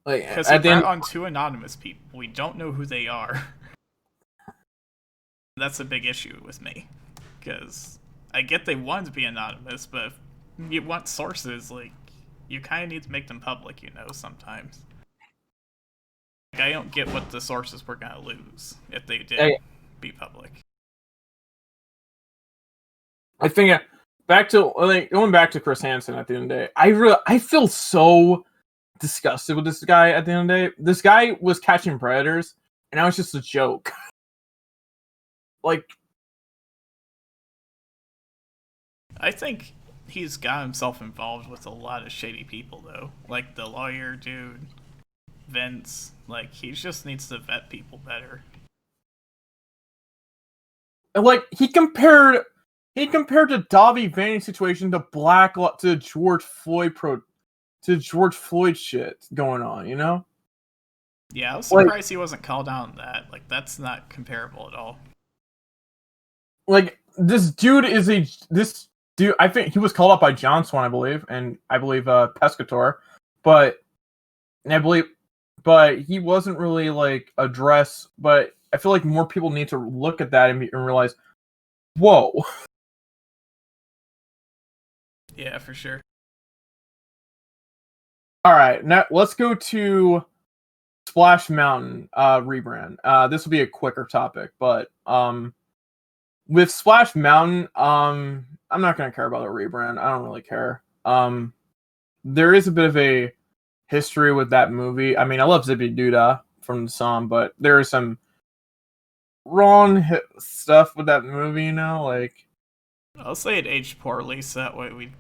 S2: Like, because he brought on 2 anonymous people. We don't know who they are. That's a big issue with me. Because I get they want to be anonymous, but if you want sources, like, you kind of need to make them public, sometimes. Like, I don't get what the sources were going to lose if they did be public.
S1: I think going back to Chris Hansen at the end of the day, I feel so disgusted with this guy at the end of the day. This guy was catching predators, and that was just a joke. Like,
S2: I think he's got himself involved with a lot of shady people, though. Like the lawyer dude, Vince. Like, he just needs to vet people better.
S1: Like, he compared the Davi Vanny situation to George Floyd shit going on,
S2: Yeah, I was surprised he wasn't called out on that. Like, that's not comparable at all.
S1: Like, this dude I think he was called up by John Swan, I believe, and I believe Pescator, but he wasn't really like addressed. But I feel like more people need to look at that and realize, whoa.
S2: Yeah, for sure.
S1: All right, now let's go to Splash Mountain rebrand. This will be a quicker topic, but with Splash Mountain, I'm not gonna care about a rebrand. I don't really care. There is a bit of a history with that movie. I mean, I love Zippy Doodah from the song, but there is some wrong stuff with that movie, like.
S2: I'll say it aged poorly, so that way we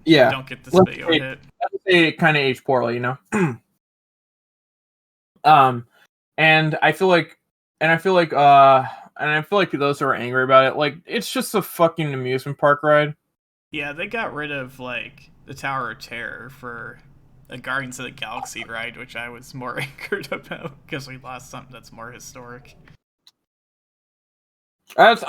S2: don't get this video hit.
S1: It kind of aged poorly, and I feel like those who are angry about it, like, it's just a fucking amusement park ride.
S2: Yeah, they got rid of, like, the Tower of Terror for a Guardians of the Galaxy ride, which I was more angered about because we lost something that's more historic.
S1: That is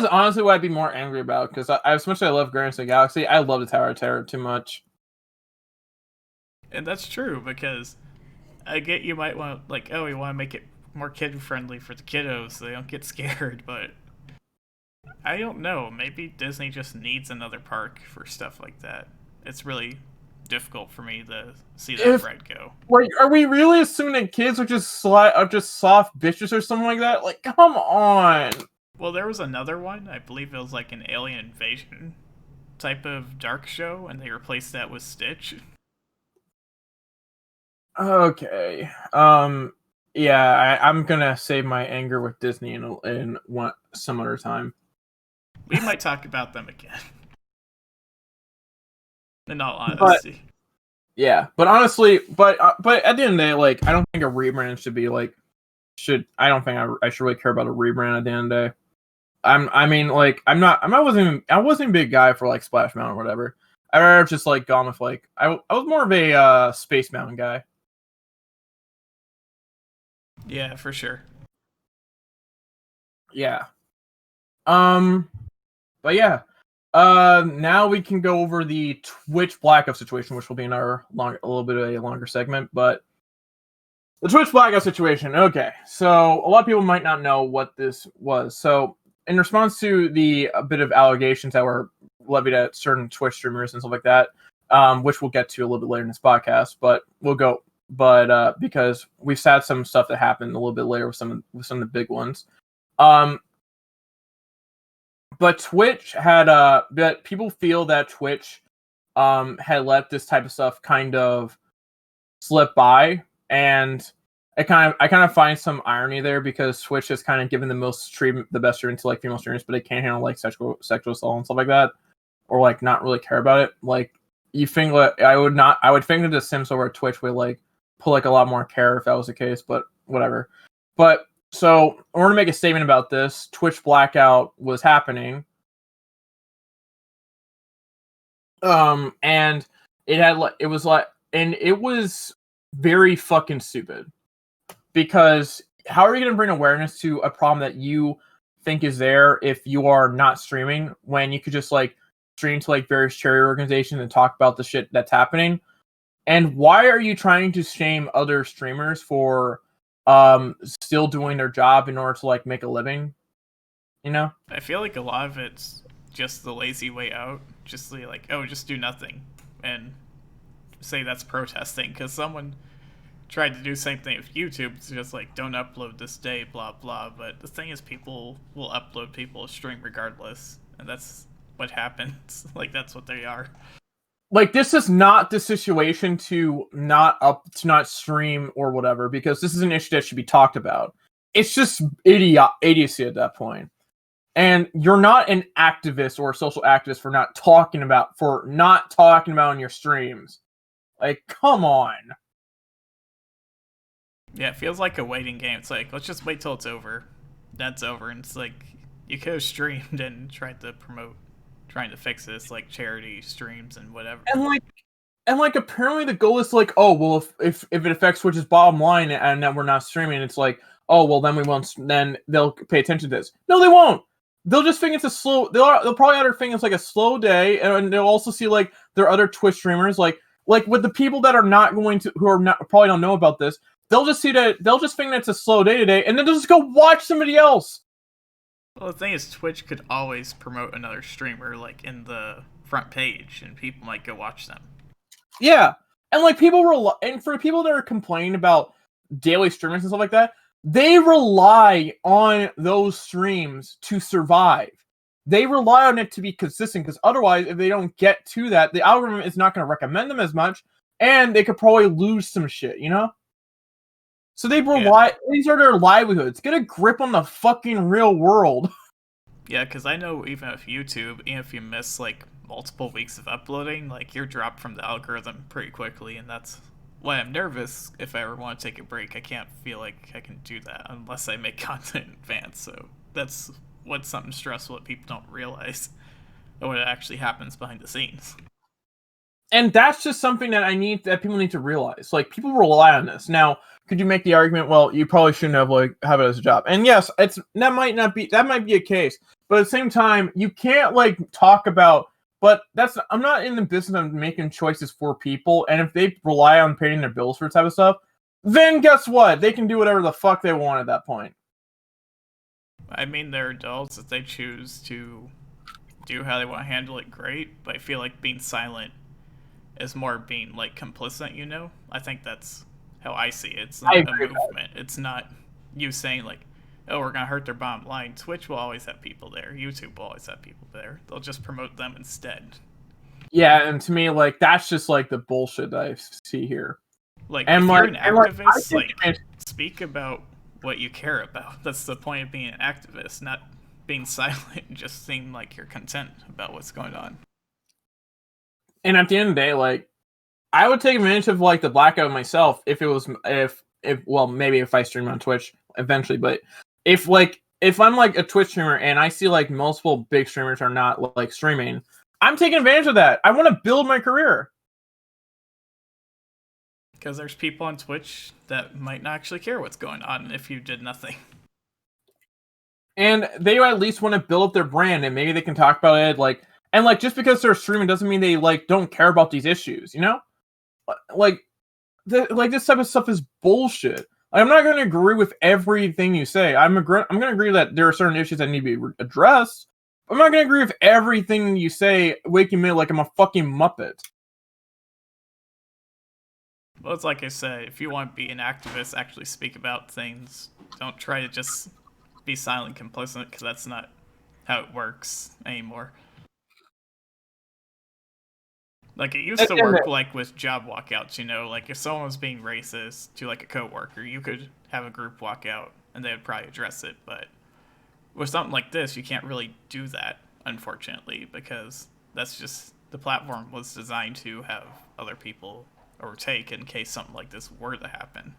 S1: honestly what I'd be more angry about, because as much as I love Guardians of the Galaxy, I love the Tower of Terror too much.
S2: And that's true, because I get you might want, like, we want to make it more kid-friendly for the kiddos so they don't get scared, but I don't know. Maybe Disney just needs another park for stuff like that. It's really difficult for me to see that bread go.
S1: Like, are we really assuming that kids are just soft bitches or something like that? Like, come on.
S2: Well, there was another one. I believe it was like an alien invasion type of dark show, and they replaced that with Stitch.
S1: Okay. Yeah, I'm gonna save my anger with Disney in some other time.
S2: We might talk about them again. In all honesty.
S1: But honestly, but at the end of the day, like, I don't think a rebrand should be like, I don't think I should really care about a rebrand at the end of the day. I wasn't a big guy for like Splash Mountain or whatever. I'd rather just like gone with like, I was more of a Space Mountain guy.
S2: Yeah, for sure.
S1: Yeah. But yeah. Now we can go over the Twitch blackout situation, which will be in a little bit of a longer segment. But the Twitch blackout situation. Okay, so a lot of people might not know what this was. So in response to a bit of allegations that were levied at certain Twitch streamers and stuff like that, which we'll get to a little bit later in this podcast, because we've had some stuff that happened a little bit later with some of the big ones. But Twitch had but people feel that Twitch had let this type of stuff kind of slip by, and I kind of find some irony there, because Twitch has kind of given the best treatment to like female streamers, but they can't handle like sexual assault and stuff like that, or like not really care about it. Like, you think that I would think that the Sims over at Twitch would like put like a lot more care if that was the case, but whatever. But so I want to make a statement about this. Twitch blackout was happening. And it was very fucking stupid, because how are you going to bring awareness to a problem that you think is there if you are not streaming, when you could just like stream to like various charity organizations and talk about the shit that's happening? And why are you trying to shame other streamers for still doing their job in order to like make a living? You know?
S2: I feel like a lot of it's just the lazy way out. Just like, oh, just do nothing and say that's protesting, because someone tried to do the same thing with YouTube. It's just like, don't upload this day, blah blah. But the thing is, people will upload, people stream regardless, and that's what happens. Like, that's what they are.
S1: Like, this is not the situation to not stream or whatever, because this is an issue that should be talked about. It's just idiocy at that point. And you're not an activist or a social activist for not talking about on your streams. Like, come on.
S2: Yeah, it feels like a waiting game. It's like, let's just wait till it's over. That's over. And it's like, you could have streamed and tried to promote, trying to fix this, like charity streams and whatever.
S1: And like apparently the goal is like, oh, well, if it affects Twitch's bottom line and that we're not streaming, it's like, oh, well, then they'll pay attention to this. No, they won't. They'll just think it's a slow. They'll probably either think it's like a slow day, and they'll also see like their other Twitch streamers, like with the people that are not going to, who are not probably don't know about this. They'll just see that, they'll just think that it's a slow day today, and then they'll just go watch somebody else.
S2: Well, the thing is, Twitch could always promote another streamer like in the front page, and people might go watch them.
S1: Yeah, and like and for people that are complaining about daily streamers and stuff like that, they rely on those streams to survive. They rely on it to be consistent, because otherwise, if they don't get to that, the algorithm is not going to recommend them as much, and they could probably lose some shit, you know? So they rely, these are their livelihoods. Get a grip on the fucking real world.
S2: Yeah, because I know even with YouTube, even if you miss like multiple weeks of uploading, like you're dropped from the algorithm pretty quickly, and that's why I'm nervous if I ever want to take a break. I can't feel like I can do that unless I make content in advance. So that's what's something stressful that people don't realize, or what actually happens behind the scenes.
S1: And that's just something that people need to realize. Like, people rely on this. Now, could you make the argument, well, you probably shouldn't have it as a job? And yes, that might be a case. But at the same time, you can't like talk about, but I'm not in the business of making choices for people. And if they rely on paying their bills for type of stuff, then guess what? They can do whatever the fuck they want at that point.
S2: I mean, they're adults. If they choose to do how they want to handle it, great. But I feel like being silent as more being like complicit, you know? I think that's how I see it. It's
S1: I
S2: not a
S1: agree with
S2: movement. It's not you saying like, oh, we're gonna hurt their bottom line. Twitch will always have people there. YouTube will always have people there. They'll just promote them instead.
S1: Yeah, and to me, like, that's just like the bullshit that I see here.
S2: Like,
S1: And
S2: if
S1: like,
S2: you're an
S1: and like, I
S2: activist,
S1: think
S2: like, speak about what you care about. That's the point of being an activist, not being silent and just seem like you're content about what's going on.
S1: and at the end of the day, like, I would take advantage of like the blackout myself if it was if well, maybe if I stream on Twitch eventually, but if I'm like a Twitch streamer and I see like multiple big streamers are not like streaming, I'm taking advantage of that. I want to build my career.
S2: Because there's people on Twitch that might not actually care what's going on if you did nothing.
S1: And they at least want to build up their brand, and maybe they can talk about it. Like, and like, just because they're streaming doesn't mean they like don't care about these issues. You know, like, this type of stuff is bullshit. I'm not going to agree with everything you say. I'm going to agree that there are certain issues that need to be addressed. I'm not going to agree with everything you say, waking me like I'm a fucking Muppet.
S2: Well, it's like I said, if you want to be an activist, actually speak about things. Don't try to just be silent complicit, because that's not how it works anymore. Like, it used to work like with job walkouts, you know? Like, if someone was being racist to like a coworker, you could have a group walkout and they would probably address it, but with something like this, you can't really do that, unfortunately, because that's just, the platform was designed to have other people overtake in case something like this were to happen.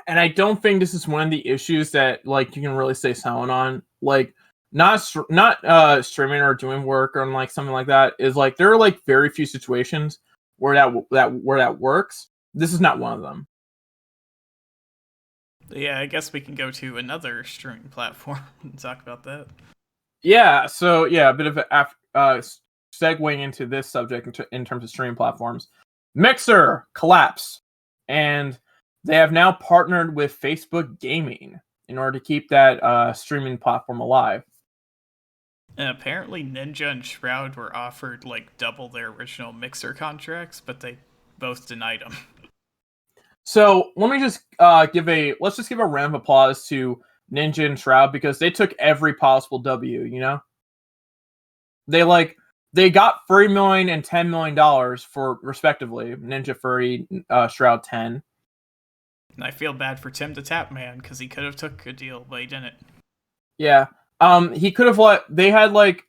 S1: And I don't think this is one of the issues that like you can really stay silent on. Like, not streaming or doing work or like something like that is like, there are like very few situations where that works. This is not one of them.
S2: Yeah, I guess we can go to another streaming platform and talk about that.
S1: Yeah, so yeah, a bit of segueing into this subject in terms of streaming platforms. Mixer collapsed, and they have now partnered with Facebook Gaming in order to keep that streaming platform alive.
S2: And apparently Ninja and Shroud were offered like double their original Mixer contracts, but they both denied them.
S1: So let me just give a round of applause to Ninja and Shroud, because they took every possible W. You know, they got $30 million and $10 million for respectively. Ninja 30, Shroud 10.
S2: And I feel bad for Tim the Tap Man, because he could have took a deal, but he didn't.
S1: Yeah. He could have they had like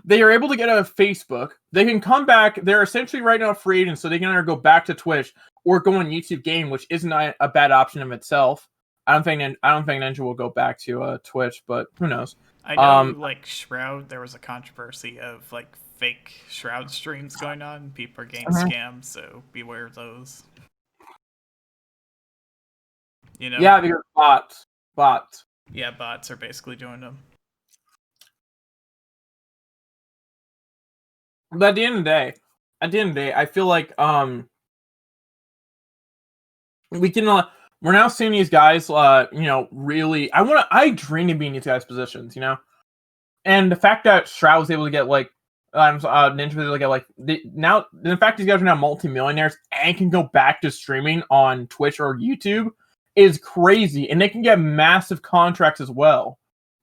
S1: they are able to get out of Facebook. They can come back. They're essentially right now free agents, so they can either go back to Twitch or go on YouTube Game, which isn't a bad option of itself. I don't think Ninja will go back to Twitch, but who knows?
S2: I know, like Shroud, there was a controversy of like fake Shroud streams going on. People are getting scammed, so beware of those. You know?
S1: Yeah, because bots.
S2: Yeah, bots are basically doing them.
S1: But at the end of the day, I feel like we can we're now seeing these guys really I dream to be in these guys' positions, you know? And the fact that Shroud was able to get like Ninja was able to get like now the fact these guys are now multimillionaires and can go back to streaming on Twitch or YouTube is crazy, and they can get massive contracts as well.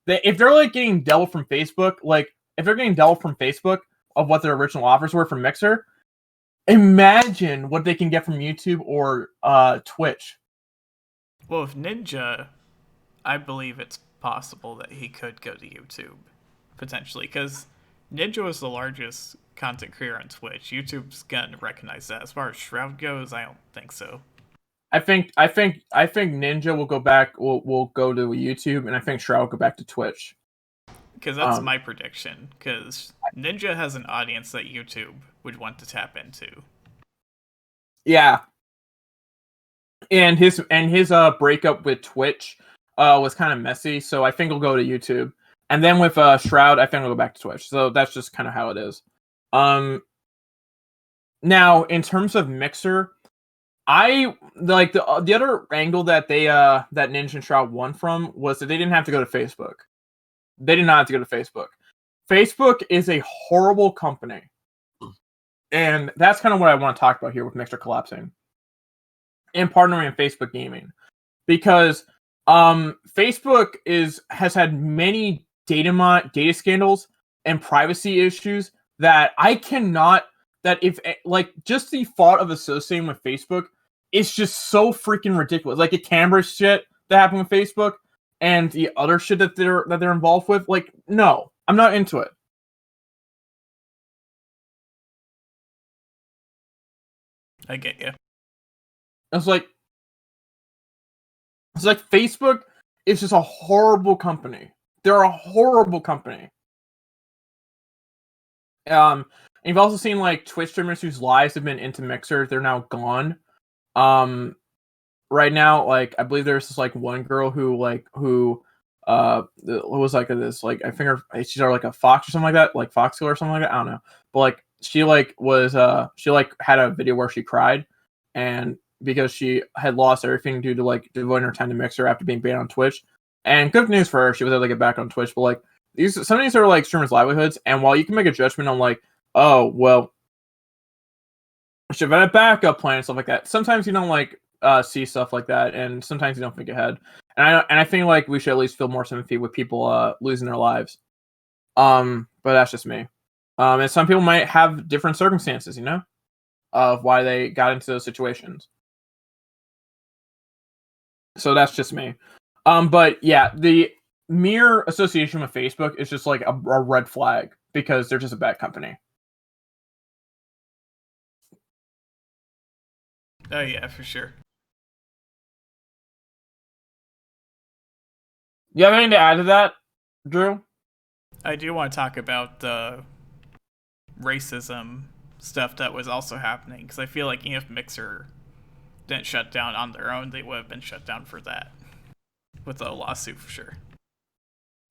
S1: If they're like getting double from Facebook, of what their original offers were from Mixer, imagine what they can get from YouTube or Twitch.
S2: Well, with Ninja, I believe it's possible that he could go to YouTube, potentially, because Ninja was the largest content creator on Twitch. YouTube's gonna recognize that. As far as Shroud goes, I don't think so.
S1: I think Ninja will go back. Will go to YouTube, and I think Shroud will go back to Twitch.
S2: Because that's my prediction. Because Ninja has an audience that YouTube would want to tap into.
S1: Yeah, and his breakup with Twitch was kind of messy, so I think he'll go to YouTube, and then with Shroud, I think he'll go back to Twitch. So that's just kind of how it is. Now in terms of Mixer, I like the other angle that that Ninja and Shroud won from was that they didn't have to go to Facebook. They did not have to go to Facebook. Facebook is a horrible company. And that's kind of what I want to talk about here with Mixer collapsing and partnering in Facebook gaming, because Facebook has had many data scandals and privacy issues that I cannot, that if like just the thought of associating with Facebook is just so freaking ridiculous. Like the camera shit that happened with Facebook and the other shit that they're involved with. Like, no, I'm not into it.
S2: I get you.
S1: It's like Facebook is just a horrible company. They're a horrible company. And you've also seen like Twitch streamers whose lives have been into Mixer. They're now gone. Right now, like I believe there's this like one girl who was like this, like I think she's like a fox or something like that, like Fox Girl or something like that. I don't know, but like she like was she like had a video where she cried, and because she had lost everything due to like devoting her time to Mixer after being banned on Twitch. And good news for her, she was able to get back on Twitch. But like some of these are like streamers' livelihoods, and while you can make a judgment on like, oh well, I should have had a backup plan and stuff like that, sometimes you don't like see stuff like that, and sometimes you don't think ahead. And I think like we should at least feel more sympathy with people losing their lives. But that's just me. And some people might have different circumstances, you know, of why they got into those situations. So that's just me. But yeah, the mere association with Facebook is just like a red flag because they're just a bad company.
S2: Oh yeah, for sure.
S1: You have anything to add to that, Drew?
S2: I do want to talk about the racism stuff that was also happening, because I feel like even if Mixer didn't shut down on their own, they would have been shut down for that, with a lawsuit for sure.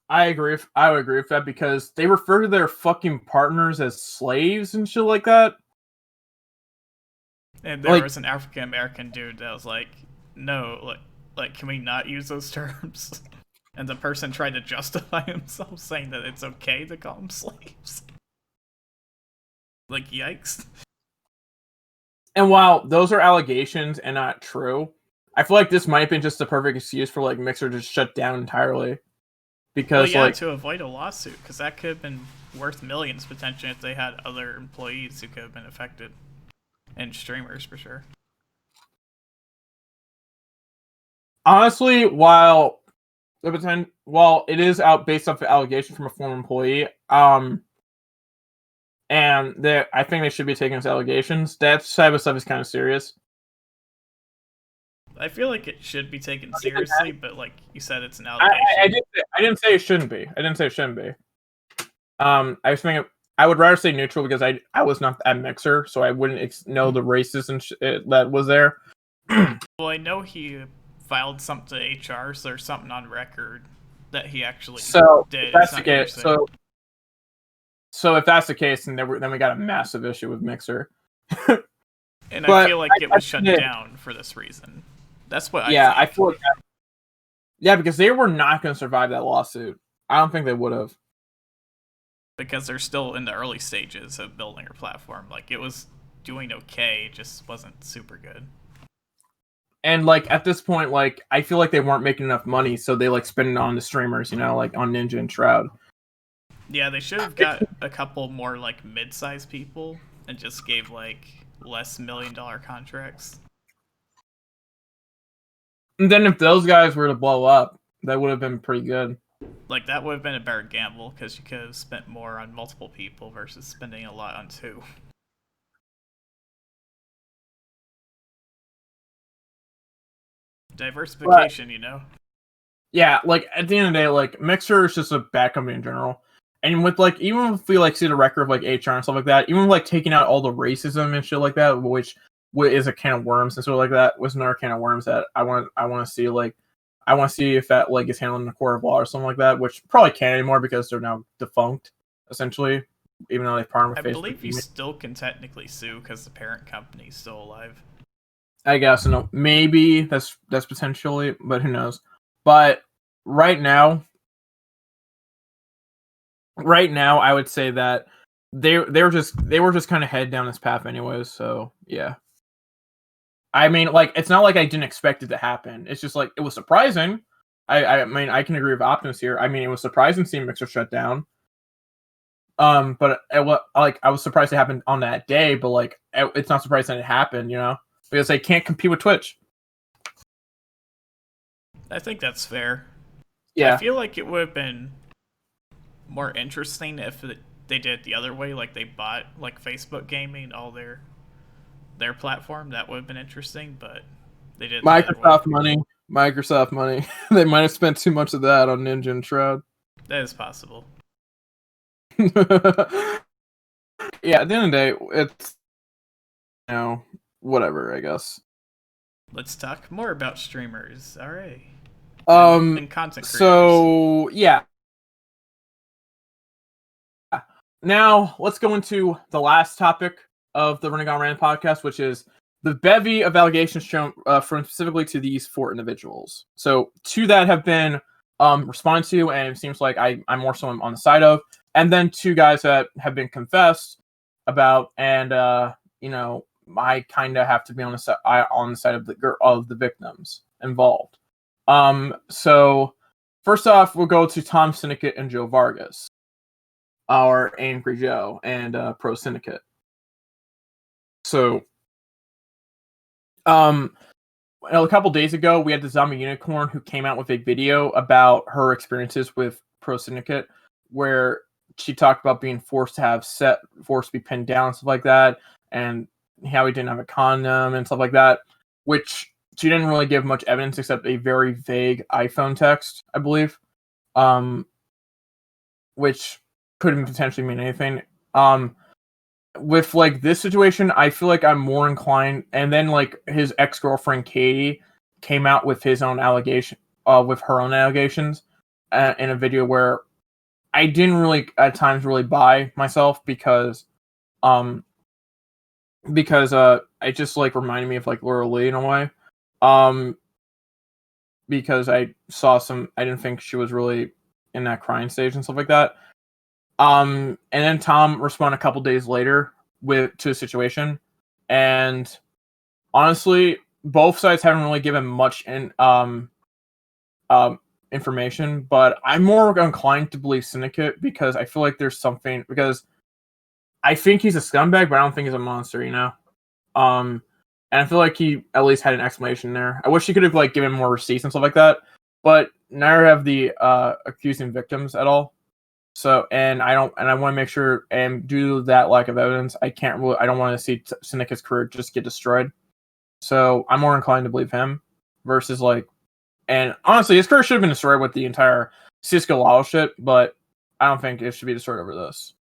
S1: I agree. I would agree with that because they refer to their fucking partners as slaves and shit like that.
S2: And there was an African American dude that was like, "No, like, can we not use those terms?" And the person tried to justify himself, saying that it's okay to call them slaves. Like, yikes.
S1: And while those are allegations and not true, I feel like this might have been just the perfect excuse for like Mixer to shut down entirely. Because
S2: to avoid a lawsuit, because that could have been worth millions potentially if they had other employees who could have been affected, and streamers for sure.
S1: Honestly, while it is out based off the allegation from a former employee, and I think they should be taking as allegations. That type of stuff is kind of serious.
S2: I feel like it should be taken seriously, but like you said, it's an allegation.
S1: I didn't say it shouldn't be. I didn't say it shouldn't be. I was thinking I would rather say neutral because I was not at Mixer, so I wouldn't know the racism that was there.
S2: Well, I know he filed something to HR, so there's something on record that he actually did.
S1: If that's the case, so if that's the case, then we got a massive issue with Mixer.
S2: And I feel like it was shut down for this reason. That's what I feel like that.
S1: Yeah, because they were not going to survive that lawsuit. I don't think they would have.
S2: Because they're still in the early stages of building their platform. Like, it was doing okay, it just wasn't super good.
S1: And, like, at this point, like, I feel like they weren't making enough money, so they, like, spend it on the streamers, you know, like, on Ninja and Shroud.
S2: Yeah, they should have got a couple more, like, mid-sized people and just gave, like, less $1 million contracts.
S1: And then if those guys were to blow up, that would have been pretty good.
S2: Like, that would have been a better gamble, because you could have spent more on multiple people versus spending a lot on two. Diversification, you know?
S1: Yeah, like, at the end of the day, like, Mixer is just a bad company in general. And with, like, even if we, like, see the record of, like, HR and stuff like that, even, like, taking out all the racism and shit like that, which is a can of worms and sort of like that, was another can of worms that I want to see, like, I want to see if that, like, is handled in a court of law or something like that, which probably can't anymore because they're now defunct, essentially, even though they partner with Facebook.
S2: I believe you still can technically sue because the parent company is still alive.
S1: I guess, no, maybe that's potentially, but who knows. But right now, I would say that they were just kind of head down this path anyways. So yeah. I mean, like, it's not like I didn't expect it to happen. It's just like it was surprising. I mean, I can agree with Optimus here. I mean, it was surprising seeing Mixer shut down. But I was surprised it happened on that day. But like, it's not surprising it happened, because they can't compete with Twitch.
S2: I think that's fair.
S1: Yeah,
S2: I feel like it would have been more interesting if they did it the other way, like they bought like Facebook Gaming, all their platform. That would have been interesting, but they did
S1: Microsoft money. They might have spent too much of that on Ninja and Shroud.
S2: That is possible.
S1: Yeah, at the end of the day, it's whatever, I guess.
S2: Let's talk more about streamers. All right. And content creators.
S1: So yeah. Now let's go into the last topic of the Running on Rand podcast, which is the bevy of allegations shown from specifically to these 4 individuals. So 2 that have been responded to, and it seems like I'm more so on the side of, and then 2 guys that have been confessed about, and I kind of have to be on the side of the victims involved. So first off, we'll go to Tom Syndicate and Joe Vargas, our Angry Joe and Pro Syndicate. So, a couple days ago, we had the Zombie Unicorn who came out with a video about her experiences with Pro Syndicate, where she talked about being forced to be pinned down and stuff like that, and how he didn't have a condom and stuff like that, which she didn't really give much evidence except a very vague iPhone text, I believe, which couldn't potentially mean anything. With like this situation, I feel like I'm more inclined, and then like his ex-girlfriend Katie came out with his own allegation, with her own allegations, in a video where I didn't really at times really buy myself because it just like reminded me of like Laura Lee in a way, because I didn't think she was really in that crying stage and stuff like that. And then Tom responded a couple days later to a situation, and honestly, both sides haven't really given much information, but I'm more inclined to believe Syndicate because I feel like there's something, because I think he's a scumbag, but I don't think he's a monster, and I feel like he at least had an explanation there. I wish he could have like given more receipts and stuff like that, but neither have the accusing victims at all. So, and I want to make sure, and due to that lack of evidence, I don't want to see Syndicate's career just get destroyed. So I'm more inclined to believe him versus like, and honestly, his career should have been destroyed with the entire Cisco Lalo shit, but I don't think it should be destroyed over this.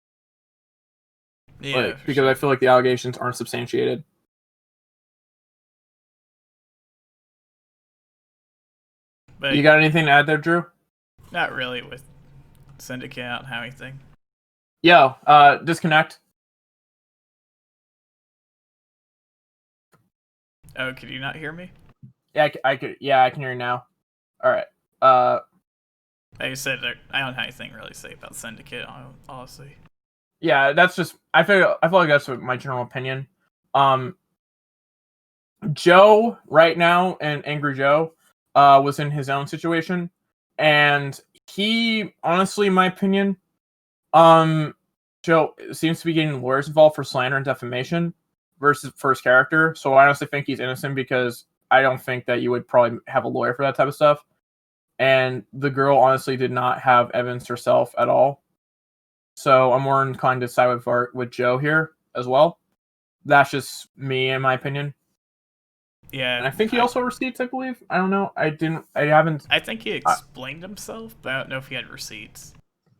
S2: Yeah,
S1: because I feel like the allegations aren't substantiated. But you got anything to add there, Drew?
S2: Not really with Syndicate. I don't have anything.
S1: Yo, disconnect.
S2: Oh, could you not hear me?
S1: Yeah, I could. Yeah, I can hear you now. All right.
S2: Like I said, I don't have anything really to say about Syndicate, honestly.
S1: Yeah, that's just. I feel like that's my general opinion. Joe right now, and Angry Joe, was in his own situation, and he, honestly, in my opinion, Joe seems to be getting lawyers involved for slander and defamation versus for his character. So I honestly think he's innocent because I don't think that you would probably have a lawyer for that type of stuff. And the girl honestly did not have evidence herself at all. So I'm more inclined to side with Joe here as well. That's just me, in my opinion.
S2: Yeah,
S1: and I think he also receipts, I believe. I don't know. I haven't.
S2: I think he explained himself, but I don't know if he had receipts.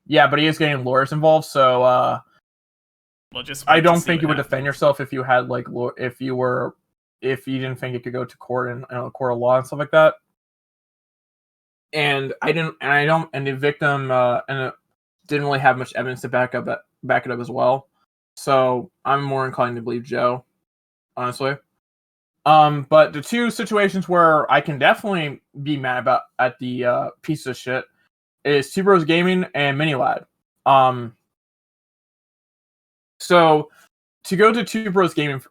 S1: Yeah, but he is getting lawyers involved, so
S2: well, just
S1: I don't think you would defend yourself if you had like if you didn't think it could go to court and court of law and stuff like that. And the victim didn't really have much evidence to back it up as well. So I'm more inclined to believe Joe, honestly. But the two situations where I can definitely be mad at the piece of shit is Two Bros Gaming and Minilad. So to go to Two Bros Gaming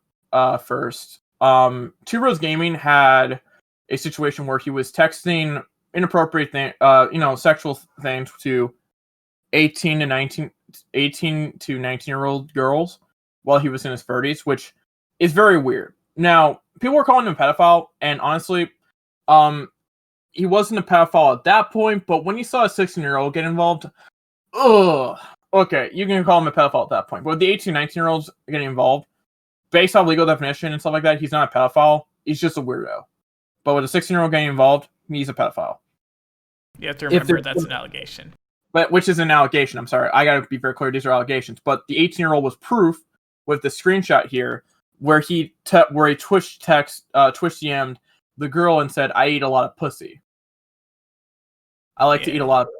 S1: first, Two Bros Gaming had a situation where he was texting inappropriate sexual things to 18 to 19-year-old girls while he was in his 30s, which is very weird. Now, people were calling him a pedophile, and honestly, he wasn't a pedophile at that point, but when you saw a 16-year-old get involved, okay, you can call him a pedophile at that point. But with the 18, 19-year-olds getting involved, based on legal definition and stuff like that, he's not a pedophile. He's just a weirdo. But with a 16-year-old getting involved, he's a pedophile.
S2: You have to remember that's an allegation.
S1: But which is an allegation. I'm sorry. I gotta be very clear. These are allegations. But the 18-year-old was proof with the screenshot here where he Twitch DM'd the girl and said, "I eat a lot of pussy. I like to eat a lot of,"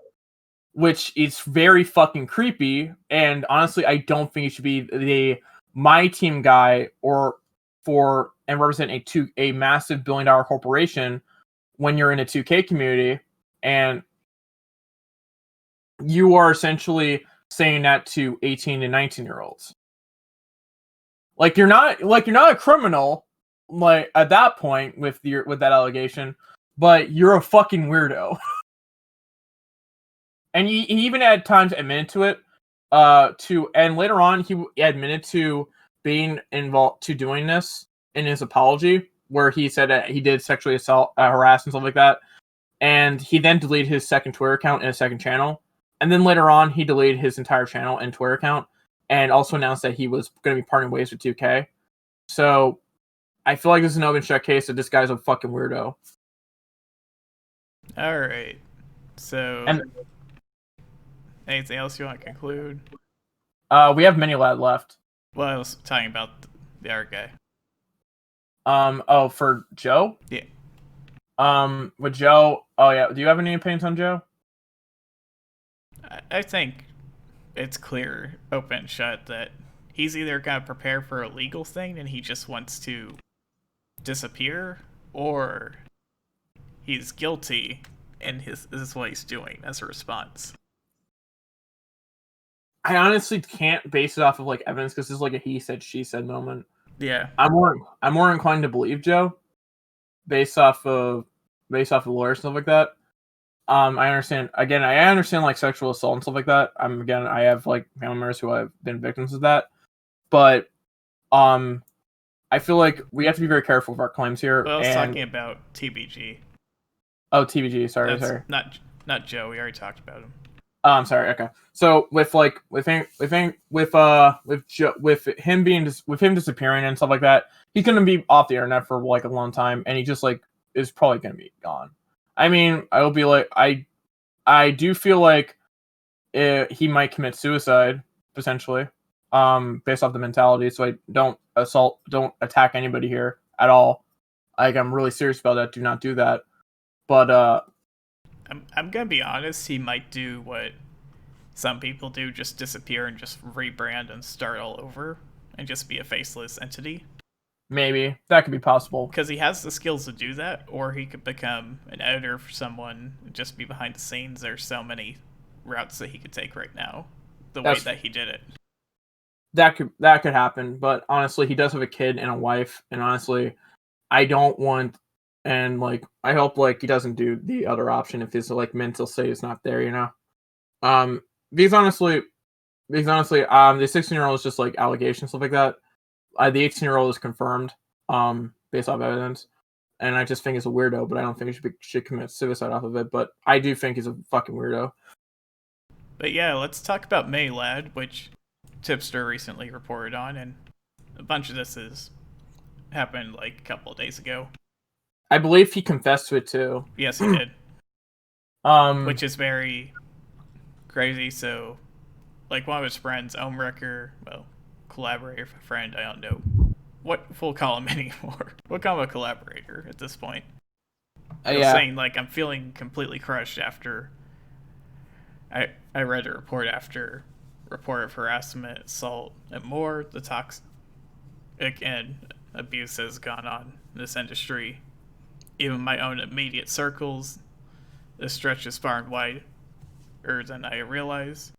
S1: which is very fucking creepy. And honestly, I don't think you should be my team guy and represent a massive billion-dollar corporation when you're in a 2K community and you are essentially saying that to 18 and 19-year-olds. Like you're not a criminal, like at that point with that allegation, but you're a fucking weirdo. And he even had time to admit to it. And later on he admitted to being involved to doing this in his apology, where he said that he did sexually assault, harass, and stuff like that. And he then deleted his second Twitter account and his second channel. And then later on, he deleted his entire channel and Twitter account, and also announced that he was going to be parting ways with 2K. So I feel like this is an open shut case that this guy's a fucking weirdo.
S2: All right. So, anything else you want to conclude?
S1: We have many lad left.
S2: Well, I was talking about the other guy.
S1: For Joe?
S2: Yeah.
S1: With Joe, do you have any opinions on Joe?
S2: I think it's clear, open shut, that he's either going to prepare for a legal thing and he just wants to disappear, or he's guilty and this is what he's doing as a response.
S1: I honestly can't base it off of like evidence because this is like a he said she said moment.
S2: Yeah,
S1: I'm more inclined to believe Joe based off of lawyers and stuff like that. I understand like sexual assault and stuff like that. I have like family members who have been victims of that, but I feel like we have to be very careful of our claims here.
S2: Well, I was talking about TBG.
S1: Oh, TBG. Sorry.
S2: Not Joe. We already talked about him.
S1: Oh, I'm sorry. Okay. So with him disappearing and stuff like that, he's gonna be off the internet for like a long time, and he just like is probably gonna be gone. I mean, I do feel like he might commit suicide potentially, based off the mentality. So I don't attack anybody here at all. Like I'm really serious about that. Do not do that. But
S2: I'm gonna be honest. He might do what some people do, just disappear and just rebrand and start all over and just be a faceless entity.
S1: Maybe that could be possible
S2: because he has the skills to do that, or he could become an editor for someone and just be behind the scenes. There's so many routes that he could take right now, way that he did it.
S1: That could happen, but honestly, he does have a kid and a wife, and honestly, I don't want, and like I hope like he doesn't do the other option if his like mental state is not there, you know. These honestly, the 16-year-old is just like allegations, stuff like that. The 18-year-old is confirmed, based off evidence, and I just think he's a weirdo. But I don't think he should commit suicide off of it. But I do think he's a fucking weirdo.
S2: But yeah, let's talk about Maylad, which Tipster recently reported on, and a bunch of this has happened like a couple of days ago.
S1: I believe he confessed to it too.
S2: Yes, he did. Which is very crazy. So, like one of his friends, Omrecker, collaborator, friend, I don't know what we'll call him anymore. We'll call him a collaborator at this point. Saying like I'm feeling completely crushed after I read a report of harassment, assault, and more. The toxic and abuse has gone on in this industry. Even my own immediate circles, this stretches far and wider than I realize.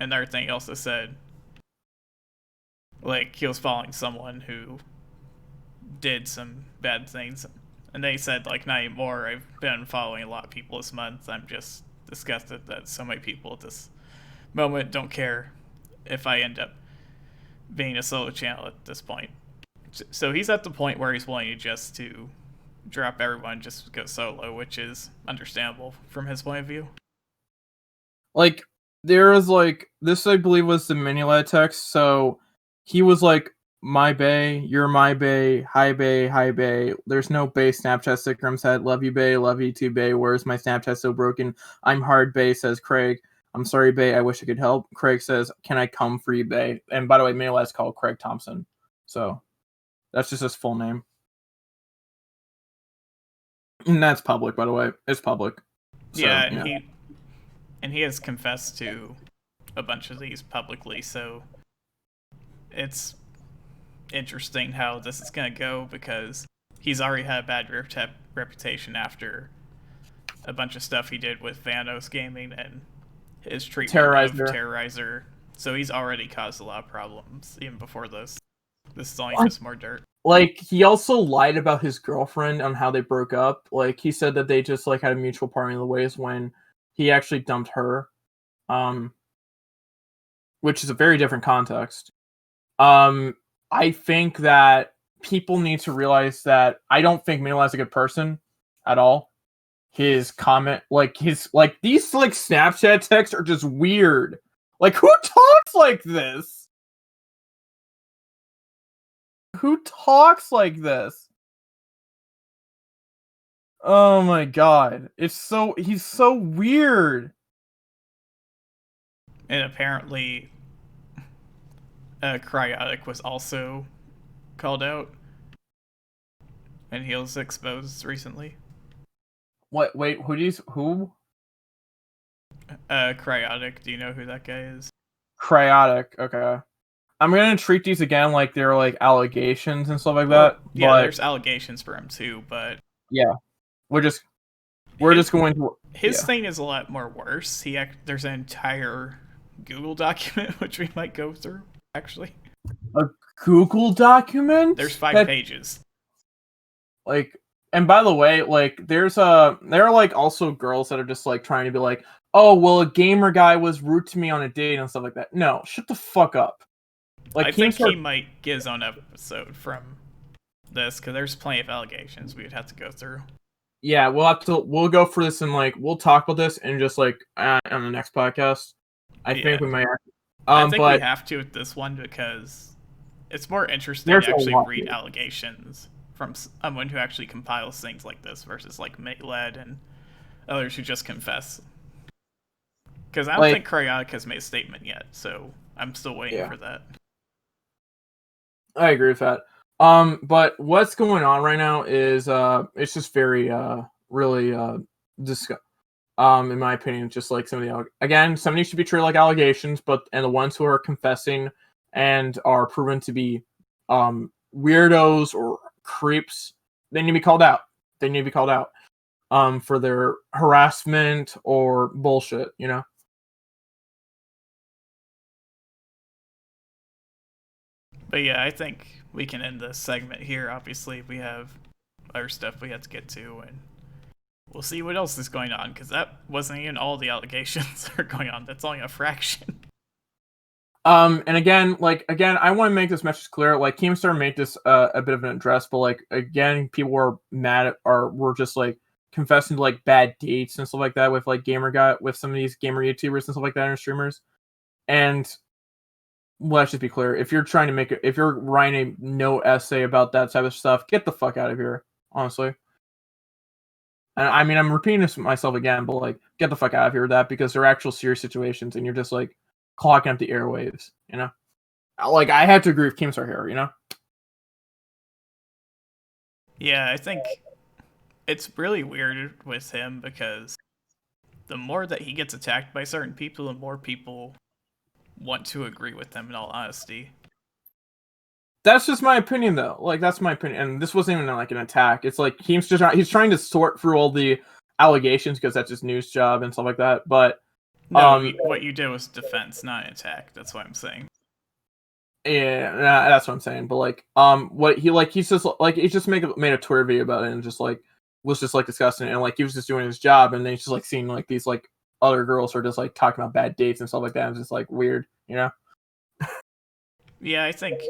S2: Another thing he also said, Like, he was following someone who did some bad things. And they said, like, not anymore. I've been following a lot of people this month. I'm just disgusted that so many people at this moment don't care if I end up being a solo channel at this point. So he's at the point where he's willing to drop everyone, just go solo, which is understandable from his point of view.
S1: Like, there was, like, this, I believe, was the mini-led text, so he was like, my bae, you're my bae, hi bae, there's no bae Snapchat sticker on set, love you too bae, where's my Snapchat so broken, I'm hard bae, says Craig, I'm sorry bae, I wish I could help, Craig says, can I come for you bae, and by the way, mini-led's called Craig Thompson, so that's just his full name. And that's public, by the way, it's public. So,
S2: yeah, and he has confessed to a bunch of these publicly, so it's interesting how this is going to go, because he's already had a bad reputation after a bunch of stuff he did with Vanos Gaming and his treatment of Terrorizer. So he's already caused a lot of problems even before this. This is only just more dirt.
S1: Like, he also lied about his girlfriend on how they broke up. Like, he said that they just, like, had a mutual parting of the ways when he actually dumped her. Which is a very different context. I think that people need to realize that I don't think Minolet's a good person at all. His comment, these Snapchat texts are just weird. Like, who talks like this? Who talks like this? Oh my god. He's so weird.
S2: And apparently Cryotic was also called out, and he was exposed recently.
S1: What? Wait, who?
S2: Cryotic, do you know who that guy is?
S1: Cryotic, okay. I'm gonna treat these again like they're like allegations and stuff like that.
S2: Yeah,
S1: but
S2: there's allegations for him too, but
S1: yeah, we're just going to.
S2: His thing is a lot more worse. There's an entire Google document which we might go through. Actually,
S1: a Google document.
S2: There's 5 pages.
S1: Like, and by the way, like, there are like also girls that are just like trying to be like, oh well, a gamer guy was rude to me on a date and stuff like that. No, shut the fuck up. Like,
S2: I think he might get his own episode from this, because there's plenty of allegations we would have to go through.
S1: Yeah, we'll go for this and like we'll talk about this and just like on the next podcast. I think we might.
S2: I think we have to with this one, because it's more interesting to actually read allegations from someone who actually compiles things like this versus like Led and others who just confess. Because I don't think Cryotic has made a statement yet, so I'm still waiting for that.
S1: I agree with that. But what's going on right now is it's just very really in my opinion, just like some of some of these should be treated like allegations, and the ones who are confessing and are proven to be weirdos or creeps, they need to be called out. They need to be called out for their harassment or bullshit, you know?
S2: But yeah, I think we can end this segment here. Obviously, we have other stuff we have to get to, and we'll see what else is going on, because that wasn't even all the allegations that are going on. That's only a fraction.
S1: And again, I want to make this message clear. Like, Keemstar made this a bit of an address, but like, again, people were mad at, or were just like confessing to like bad dates and stuff like that with like with some of these gamer YouTubers and stuff like that and streamers. And let's just be clear: if you're trying to if you're writing a no essay about that type of stuff, get the fuck out of here. Honestly. And I mean, I'm repeating this myself again, but like, get the fuck out of here with that, because they're actual serious situations, and you're just like clogging up the airwaves, you know? Like, I had to agree with Keemstar here, you know?
S2: Yeah, I think it's really weird with him, because the more that he gets attacked by certain people, the more people want to agree with him, in all honesty.
S1: That's just my opinion, though. Like, that's my opinion. And this wasn't even like an attack. It's like he's trying to sort through all the allegations, because that's his news job and stuff like that. But
S2: no, what you did was defense, not an attack. That's what I'm saying.
S1: Yeah, that's what I'm saying. But like, what he's just like he just made a Twitter video about it and just like was just like discussing it, and like he was just doing his job, and then he's just like seeing like these like other girls who are just like talking about bad dates and stuff like that. And it's just like weird, you know?
S2: Yeah, I think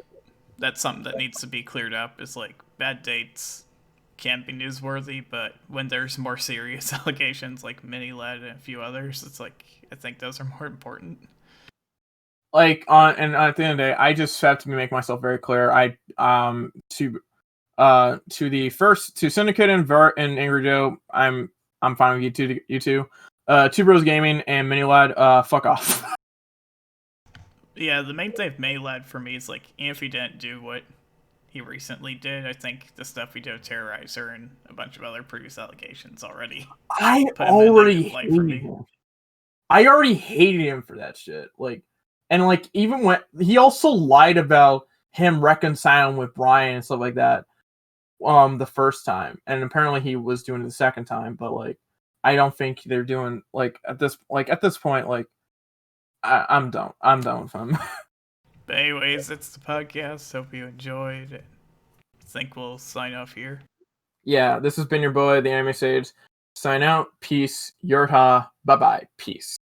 S2: that's something that needs to be cleared up. Is like bad dates can be newsworthy, but when there's more serious allegations like Mini Led and a few others, it's like I think those are more important.
S1: Like and at the end of the day, I just have to make myself very clear. To the first to Syndicate and Vert and Angry Joe, I'm fine with you two. Two Bros Gaming and Mini Lad, fuck off.
S2: Yeah, the main thing with Mini Lad for me is like if he didn't do what he recently did, I think the stuff he did with Terrorizer and a bunch of other previous allegations already.
S1: I already hated him for that shit. Like, and like even when he also lied about him reconciling with Brian and stuff like that, the first time, and apparently he was doing it the second time. But like, I don't think they're doing like at this point, like I'm done. I'm done with him.
S2: But anyways, it's the podcast. Hope you enjoyed. I think we'll sign off here.
S1: Yeah, this has been your boy, the Anime Sage. Sign out. Peace. Yurta. Bye bye. Peace.